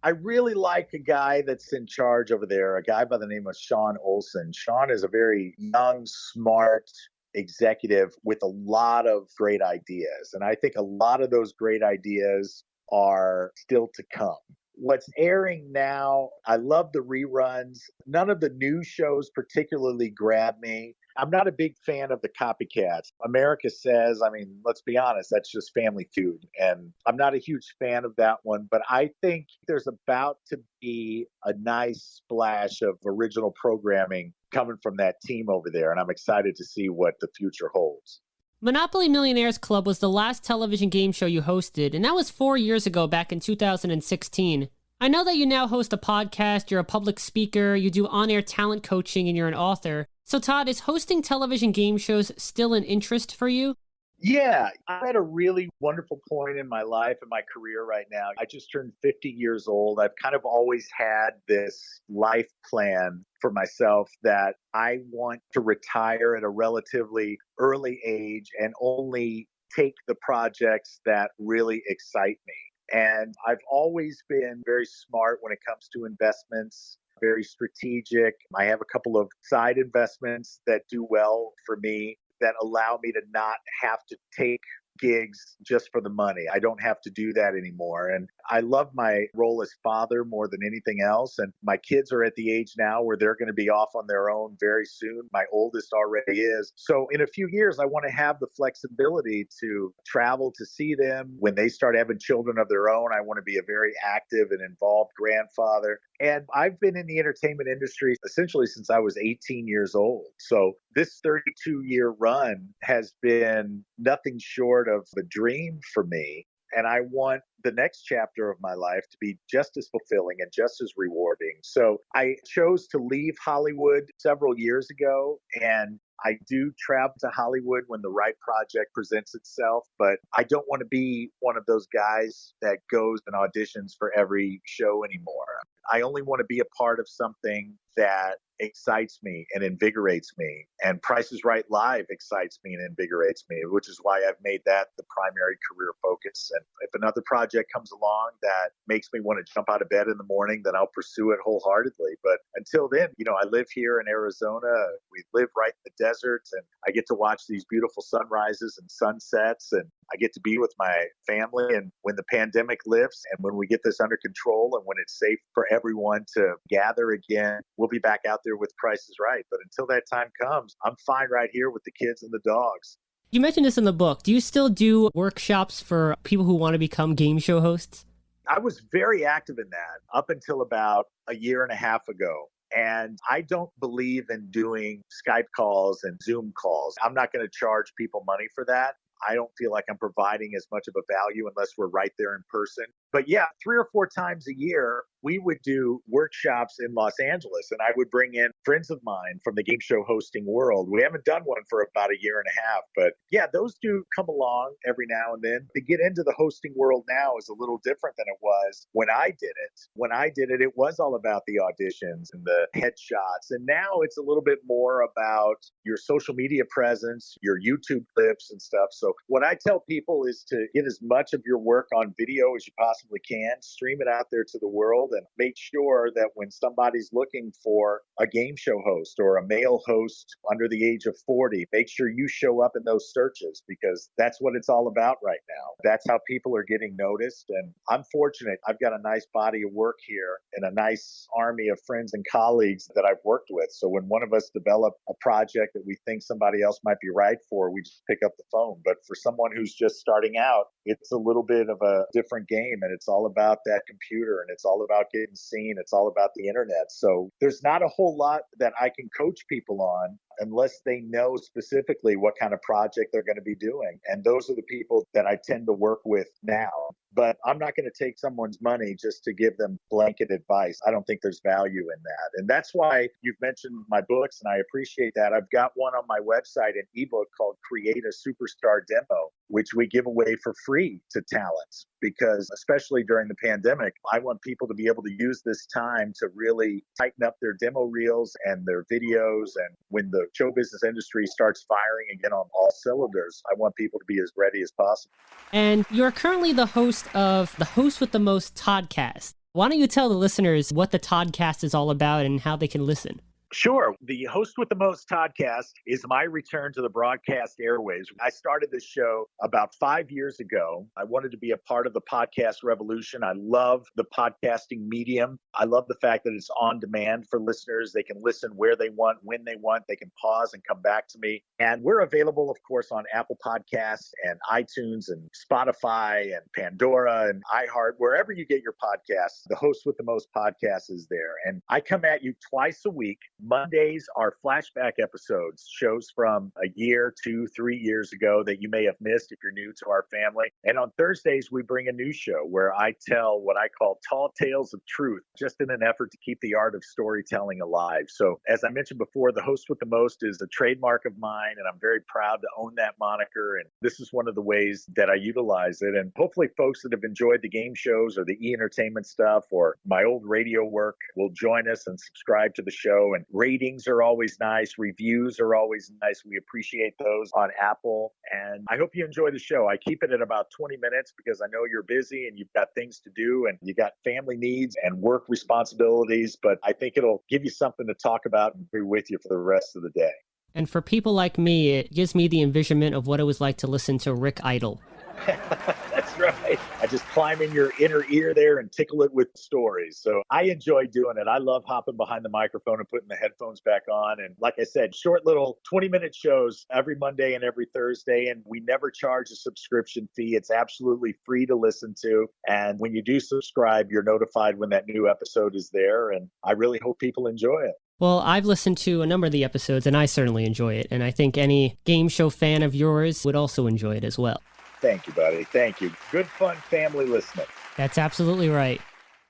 I really like a guy that's in charge over there, a guy by the name of Sean Olsen. Sean is a very young, smart executive with a lot of great ideas. And I think a lot of those great ideas are still to come. What's airing now, I love the reruns. None of the new shows particularly grab me. I'm not a big fan of the copycats. America Says, let's be honest, that's just Family Feud. And I'm not a huge fan of that one, but I think there's about to be a nice splash of original programming coming from that team over there. And I'm excited to see what the future holds. Monopoly Millionaires Club was the last television game show you hosted, and that was 4 years ago, back in 2016. I know that you now host a podcast, you're a public speaker, you do on-air talent coaching, and you're an author. So Todd, is hosting television game shows still an interest for you? Yeah, I'm at a really wonderful point in my life and my career right now. I just turned 50 years old. I've kind of always had this life plan for myself that I want to retire at a relatively early age and only take the projects that really excite me. And I've always been very smart when it comes to investments, very strategic. I have a couple of side investments that do well for me, that allow me to not have to take gigs just for the money. I don't have to do that anymore. And I love my role as father more than anything else. And my kids are at the age now where they're going to be off on their own very soon. My oldest already is. So in a few years, I want to have the flexibility to travel to see them. When they start having children of their own, I want to be a very active and involved grandfather. And I've been in the entertainment industry essentially since I was 18 years old. So this 32-year run has been nothing short of a dream for me. And I want the next chapter of my life to be just as fulfilling and just as rewarding. So I chose to leave Hollywood several years ago, and I do travel to Hollywood when the right project presents itself, but I don't want to be one of those guys that goes and auditions for every show anymore. I only want to be a part of something that excites me and invigorates me. And Price is Right Live excites me and invigorates me, which is why I've made that the primary career focus. And if another project comes along that makes me want to jump out of bed in the morning, then I'll pursue it wholeheartedly. But until then, I live here in Arizona. We live right in the desert, and I get to watch these beautiful sunrises and sunsets, and I get to be with my family. And when the pandemic lifts and when we get this under control and when it's safe for everyone to gather again, we'll be back out there with Price is Right. But until that time comes, I'm fine right here with the kids and the dogs. You mentioned this in the book. Do you still do workshops for people who want to become game show hosts? I was very active in that up until about a year and a half ago. And I don't believe in doing Skype calls and Zoom calls. I'm not going to charge people money for that. I don't feel like I'm providing as much of a value unless we're right there in person. But yeah, 3 or 4 times a year, we would do workshops in Los Angeles, and I would bring in friends of mine from the game show hosting world. We haven't done one for about a year and a half, but yeah, those do come along every now and then. To get into the hosting world now is a little different than it was when I did it. When I did it, it was all about the auditions and the headshots. And now it's a little bit more about your social media presence, your YouTube clips and stuff. So what I tell people is to get as much of your work on video as you possibly can, stream it out there to the world, and make sure that when somebody's looking for a game show host or a male host under the age of 40, make sure you show up in those searches, because that's what it's all about right now. That's how people are getting noticed. And I'm fortunate. I've got a nice body of work here and a nice army of friends and colleagues that I've worked with. So when one of us develop a project that we think somebody else might be right for, we just pick up the phone. But for someone who's just starting out, it's a little bit of a different game, and it's all about that computer, and it's all about getting seen. It's all about the internet. So there's not a whole lot that I can coach people on unless they know specifically what kind of project they're going to be doing. And those are the people that I tend to work with now. But I'm not going to take someone's money just to give them blanket advice. I don't think there's value in that. And that's why you've mentioned my books, and I appreciate that. I've got one on my website, an ebook called Create a Superstar Demo, which we give away for free to talents, because especially during the pandemic, I want people to be able to use this time to really tighten up their demo reels and their videos. And when the show business industry starts firing again on all cylinders, I want people to be as ready as possible. And you're currently the host of the Host with the Most Toddcast. Why don't you tell the listeners what the Toddcast is all about and how they can listen? Sure. The Host with the Most Toddcast is my return to the broadcast airwaves. I started this show about 5 years ago. I wanted to be a part of the podcast revolution. I love the podcasting medium. I love the fact that it's on demand for listeners. They can listen where they want, when they want. They can pause and come back to me. And we're available, of course, on Apple Podcasts and iTunes and Spotify and Pandora and iHeart. Wherever you get your podcasts, the Host with the Most Podcast is there. And I come at you twice a week. Mondays are flashback episodes, shows from a year, 2, 3 years ago that you may have missed if you're new to our family. And on Thursdays, we bring a new show where I tell what I call tall tales of truth, just in an effort to keep the art of storytelling alive. So as I mentioned before, the Host with the Most is a trademark of mine, and I'm very proud to own that moniker. And this is one of the ways that I utilize it. And hopefully folks that have enjoyed the game shows or the e-entertainment stuff or my old radio work will join us and subscribe to the show. And ratings are always nice. Reviews are always nice. We appreciate those on Apple. And I hope you enjoy the show. I keep it at about 20 minutes because I know you're busy and you've got things to do and you got family needs and work responsibilities. But I think it'll give you something to talk about and be with you for the rest of the day. And for people like me, it gives me the envisionment of what it was like to listen to Rick Idle. That's right. I just climb in your inner ear there and tickle it with stories. So I enjoy doing it. I love hopping behind the microphone and putting the headphones back on. And like I said, short little 20-minute shows every Monday and every Thursday. And we never charge a subscription fee. It's absolutely free to listen to. And when you do subscribe, you're notified when that new episode is there. And I really hope people enjoy it. Well, I've listened to a number of the episodes and I certainly enjoy it. And I think any game show fan of yours would also enjoy it as well. Thank you, buddy. Thank you. Good, fun family listening. That's absolutely right.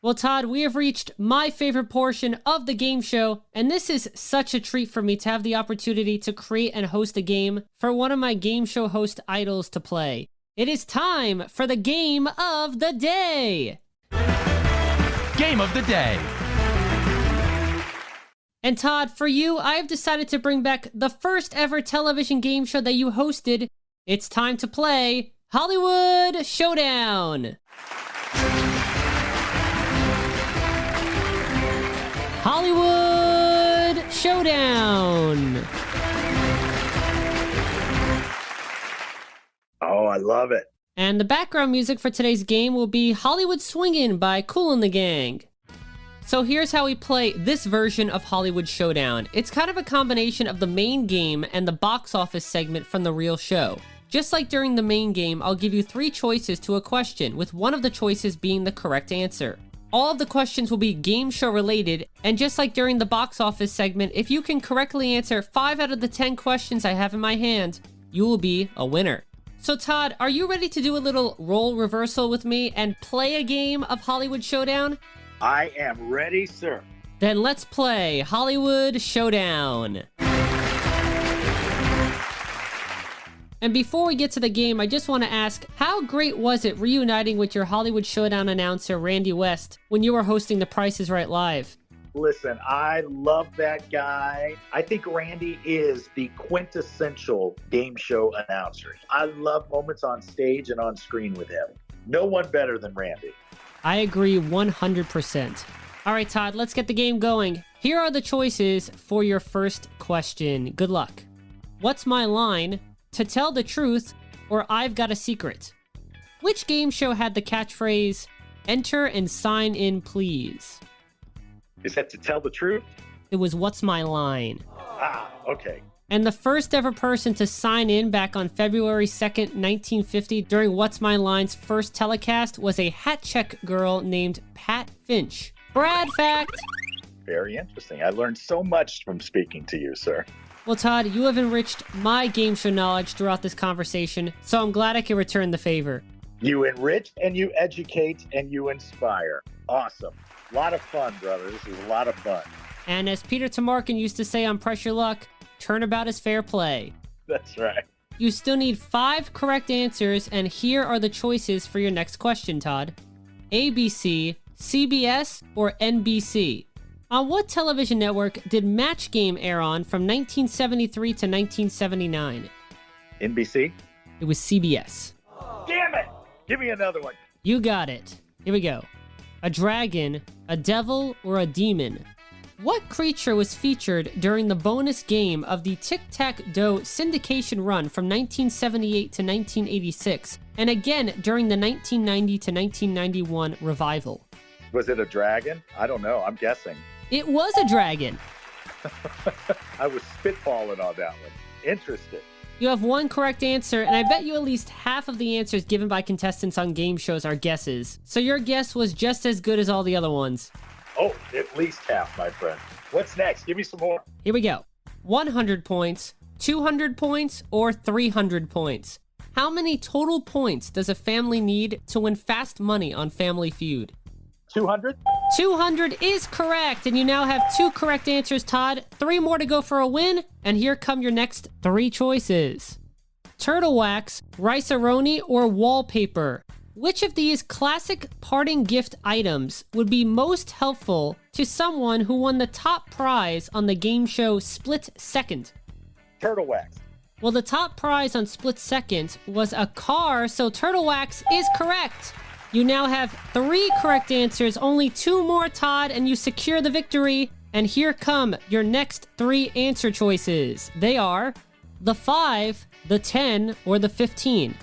Well, Todd, we have reached my favorite portion of the game show, and this is such a treat for me to have the opportunity to create and host a game for one of my game show host idols to play. It is time for the game of the day. Game of the day. And Todd, for you, I have decided to bring back the first ever television game show that you hosted. It's time to play Hollywood Showdown. Hollywood Showdown. Oh, I love it. And the background music for today's game will be Hollywood Swingin' by Kool and the Gang. So here's how we play this version of Hollywood Showdown. It's kind of a combination of the main game and the box office segment from the real show. Just like during the main game, I'll give you 3 choices to a question, with one of the choices being the correct answer. All of the questions will be game show related, and just like during the box office segment, if you can correctly answer 5 out of the 10 questions I have in my hand, you will be a winner. So Todd, are you ready to do a little role reversal with me and play a game of Hollywood Showdown? I am ready, sir. Then let's play Hollywood Showdown. And before we get to the game, I just want to ask, how great was it reuniting with your Hollywood Showdown announcer, Randy West, when you were hosting The Price is Right Live? Listen, I love that guy. I think Randy is the quintessential game show announcer. I love moments on stage and on screen with him. No one better than Randy. I agree 100%. All right, Todd, let's get the game going. Here are the choices for your first question. Good luck. What's my line? To tell the truth, or I've got a secret? Which game show had the catchphrase, enter and sign in please? Is that To Tell the Truth? It was What's My Line? Ah, okay. And the first ever person to sign in back on February 2nd, 1950 during What's My Line's first telecast was a hat check girl named Pat Finch. Brad fact! Very interesting. I learned so much from speaking to you, sir. Well, Todd, you have enriched my game show knowledge throughout this conversation, so I'm glad I can return the favor. You enrich and you educate and you inspire. Awesome. A lot of fun, brother. This is a lot of fun. And as Peter Tamarkin used to say on Press Your Luck, turnabout is fair play. That's right. You still need 5 correct answers, and here are the choices for your next question, Todd. ABC, CBS, or NBC? On what television network did Match Game air on from 1973 to 1979? NBC? It was CBS. Damn it! Give me another one. You got it. Here we go. A dragon, a devil, or a demon? What creature was featured during the bonus game of the Tic-Tac-Dough syndication run from 1978 to 1986, and again during the 1990 to 1991 revival? Was it a dragon? I don't know. I'm guessing. It was a dragon. I was spitballing on that one. Interesting. You have 1 correct answer, and I bet you at least half of the answers given by contestants on game shows are guesses. So your guess was just as good as all the other ones. Oh, at least half, my friend. What's next? Give me some more. Here we go. 100 points, 200 points, or 300 points? How many total points does a family need to win fast money on Family Feud? 200? 200 is correct, and you now have 2 correct answers, Todd. 3 more to go for a win, and here come your next 3 choices. Turtle wax, rice-a-roni, or wallpaper? Which of these classic parting gift items would be most helpful to someone who won the top prize on the game show Split Second? Turtle wax. Well, the top prize on Split Second was a car, so turtle wax is correct. You now have 3 correct answers, only 2 more, Todd, and you secure the victory. And here come your next 3 answer choices. They are the 5, the 10, or the 15.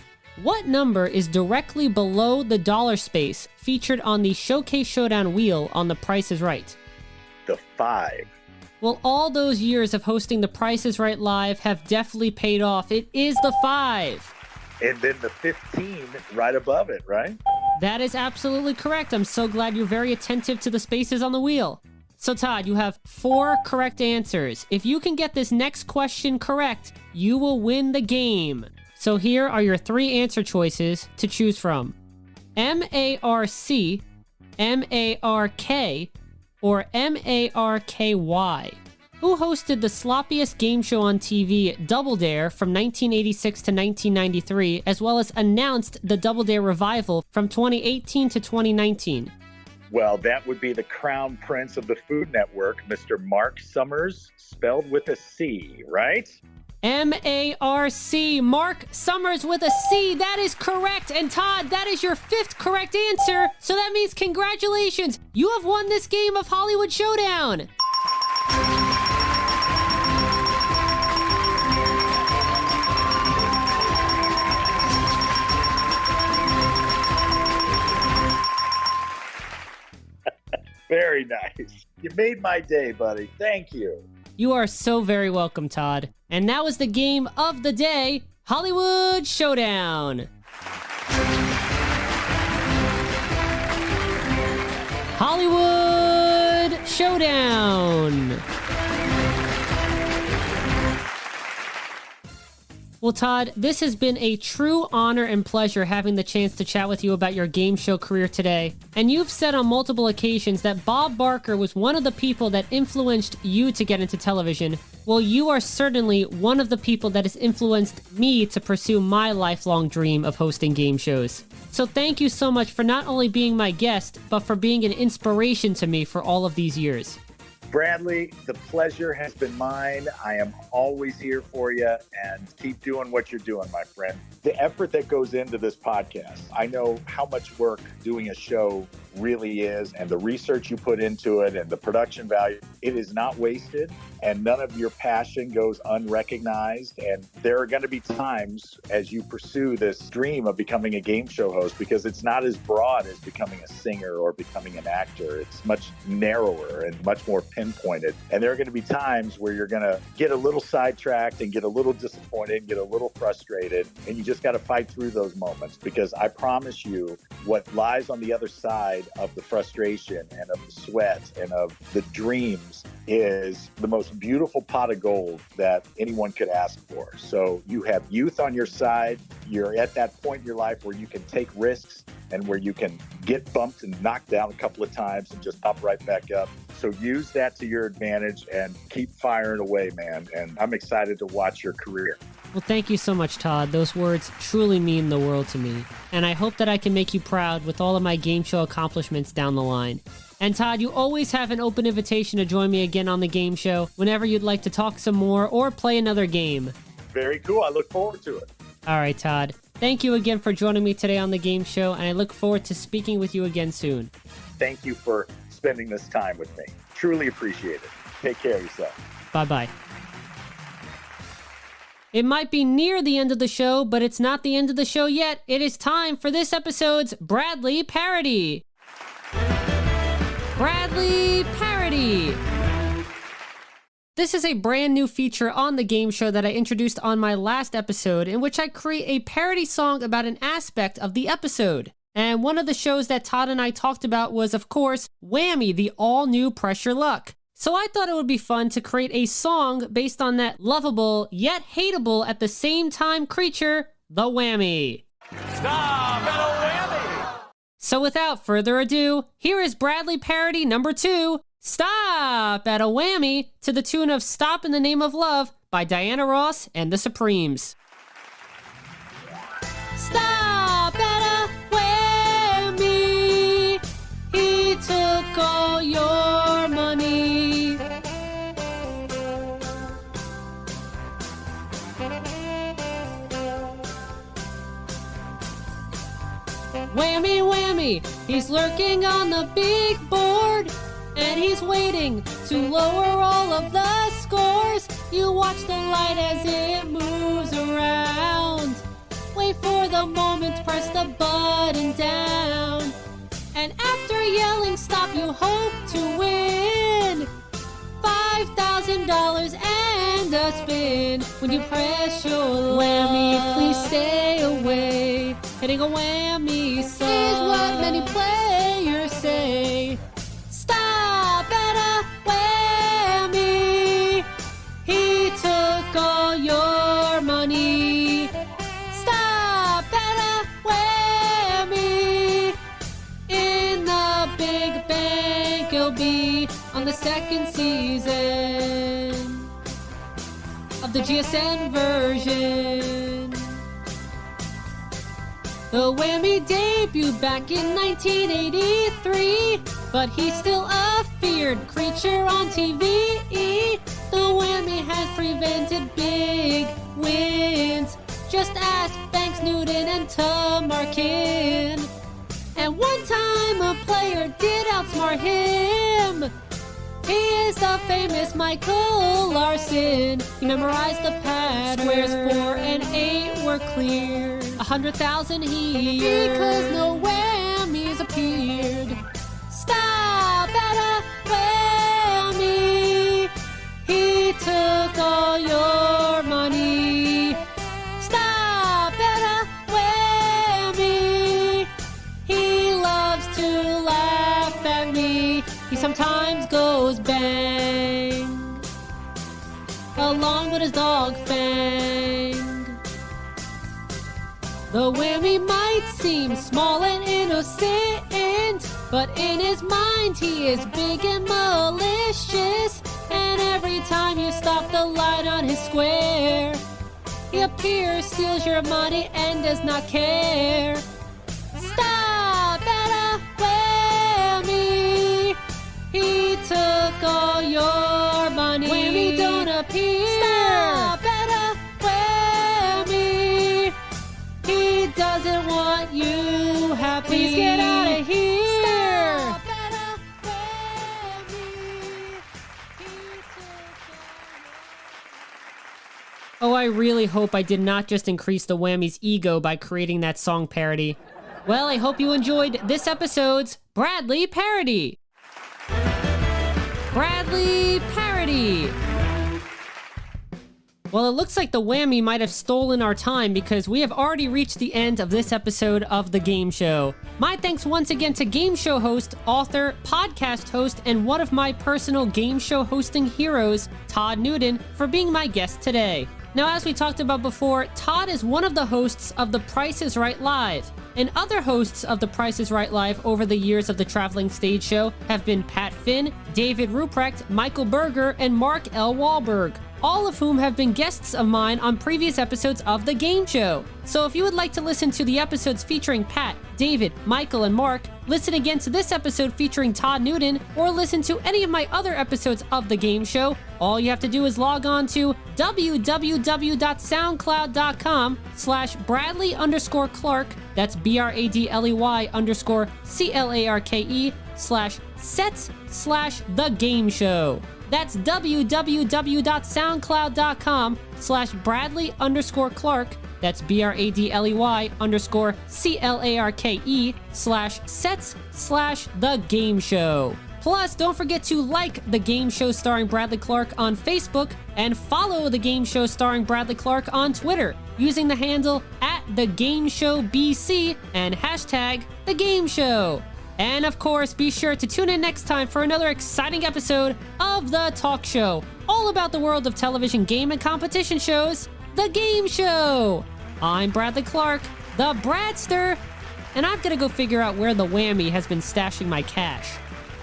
What number is directly below the dollar space featured on the Showcase Showdown wheel on The Price is Right? The 5. Well, all those years of hosting The Price is Right Live have definitely paid off. It is the 5. And then the 15 right above it, right? That is absolutely correct. I'm so glad you're very attentive to the spaces on the wheel. So Todd, you have 4 correct answers. If you can get this next question correct, you will win the game. So here are your 3 answer choices to choose from. MARC, M-A-R-K, or M-A-R-K-Y? Who hosted the sloppiest game show on TV, Double Dare, from 1986 to 1993, as well as announced the Double Dare revival from 2018 to 2019? Well, that would be the crown prince of the Food Network, Mr. Mark Summers, spelled with a C, right? M-A-R-C, Mark Summers with a C. That is correct. And Todd, that is your 5th correct answer. So that means congratulations. You have won this game of Hollywood Showdown. Very nice. You made my day, buddy. Thank you. You are so very welcome, Todd. And that was the game of the day, Hollywood Showdown. Hollywood Showdown. Well, Todd, this has been a true honor and pleasure having the chance to chat with you about your game show career today. And you've said on multiple occasions that Bob Barker was one of the people that influenced you to get into television. Well, you are certainly one of the people that has influenced me to pursue my lifelong dream of hosting game shows. So thank you so much for not only being my guest, but for being an inspiration to me for all of these years. Bradley, the pleasure has been mine. I am always here for you, and keep doing what you're doing, my friend. The effort that goes into this podcast, I know how much work doing a show really is, and the research you put into it and the production value, it is not wasted, and none of your passion goes unrecognized. And there are going to be times as you pursue this dream of becoming a game show host, because it's not as broad as becoming a singer or becoming an actor. It's much narrower and much more pinpointed. And there are going to be times where you're going to get a little sidetracked and get a little disappointed, get a little frustrated, and you just got to fight through those moments, because I promise you what lies on the other side of the frustration and of the sweat and of the dreams is the most beautiful pot of gold that anyone could ask for. So you have youth on your side. You're at that point in your life where you can take risks and where you can get bumped and knocked down a couple of times and just pop right back up. So use that to your advantage and keep firing away, man. And I'm excited to watch your career. Well, thank you so much, Todd. Those words truly mean the world to me. And I hope that I can make you proud with all of my game show accomplishments down the line. And Todd, you always have an open invitation to join me again on the game show whenever you'd like to talk some more or play another game. Very cool. I look forward to it. All right, Todd. Thank you again for joining me today on the game show, and I look forward to speaking with you again soon. Thank you for spending this time with me. Truly appreciate it. Take care of yourself. Bye-bye. It might be near the end of the show, but it's not the end of the show yet. It is time for this episode's Bradley Parody. Bradley Parody. This is a brand new feature on the game show that I introduced on my last episode, in which I create a parody song about an aspect of the episode. And one of the shows that Todd and I talked about was, of course, Whammy, the all-new Pressure Luck. So I thought it would be fun to create a song based on that lovable yet hateable at the same time creature, the Whammy. Stop at a whammy! So without further ado, here is Bradley Parody number 2, Stop at a Whammy, to the tune of Stop in the Name of Love by Diana Ross and the Supremes. Stop at a whammy, he took all your money. Whammy, whammy, he's lurking on the big board, and he's waiting to lower all of the scores. You watch the light as it moves around. Wait for the moment, press the button down. And after yelling stop, you hope to win $5,000 and a spin. When you press your whammy, please stay away. Hitting a whammy song is what many players say. Stop at a whammy, he took all your money. Stop at a whammy, in the be on the second season of the GSN version. The Whammy debuted back in 1983, but he's still a feared creature on TV. The Whammy has prevented big wins. Just ask Banks, Newton, and Tamarkin. And one time a player did outsmart him. He is the famous Michael Larson. He memorized the pattern. Squares 4 and 8 were clear. 100,000 here. Because no whammies appeared. Stop at a whammy. He took all your money. Stop at a whammy. He loves to laugh at me. He sometimes goes bang along with his dog Fang. The Whammy might seem small and innocent, but in his mind he is big and malicious. And every time you stop the light on his square, he appears, steals your money, and does not care. Stop at a whammy. He took all your money. Whammy don't appear. Stop at a whammy. He doesn't want you happy. Please get out of here. Stop at a Oh, I really hope I did not just increase the Whammy's ego by creating that song parody. Well, I hope you enjoyed this episode's Bradley Parody. Bradley Parody. Well, it looks like the Whammy might have stolen our time because we have already reached the end of this episode of The Game Show. My thanks once again to game show host, author, podcast host, and one of my personal game show hosting heroes, Todd Newton, for being my guest today. Now, as we talked about before, Todd is one of the hosts of The Price is Right Live. And other hosts of The Price is Right Live over the years of the traveling stage show have been Pat Finn, David Ruprecht, Michael Berger, and Mark L. Wahlberg, all of whom have been guests of mine on previous episodes of The Game Show. So if you would like to listen to the episodes featuring Pat, David, Michael, and Mark, listen again to this episode featuring Todd Newton, or listen to any of my other episodes of The Game Show, all you have to do is log on to www.soundcloud.com/Bradley_Clarke, that's BRADLEY_CLARKE/sets/The Game Show. That's www.soundcloud.com/Bradley_Clarke. That's BRADLEY_CLARKE/sets/The Game Show. Plus, don't forget to like The Game Show starring Bradley Clarke on Facebook and follow The Game Show starring Bradley Clarke on Twitter using the handle @TheGameShowBC and #TheGameShow. And of course, be sure to tune in next time for another exciting episode of The Talk Show, all about the world of television game and competition shows, The Game Show. I'm Bradley Clarke, the Bradster, and I've got to go figure out where the Whammy has been stashing my cash.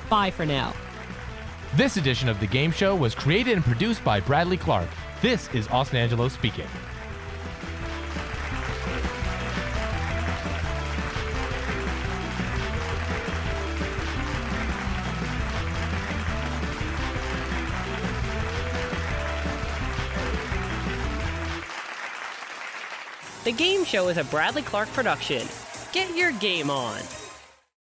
Bye for now. This edition of The Game Show was created and produced by Bradley Clarke. This is Austin Angelo speaking. The Game Show is a Bradley Clarke production. Get your game on.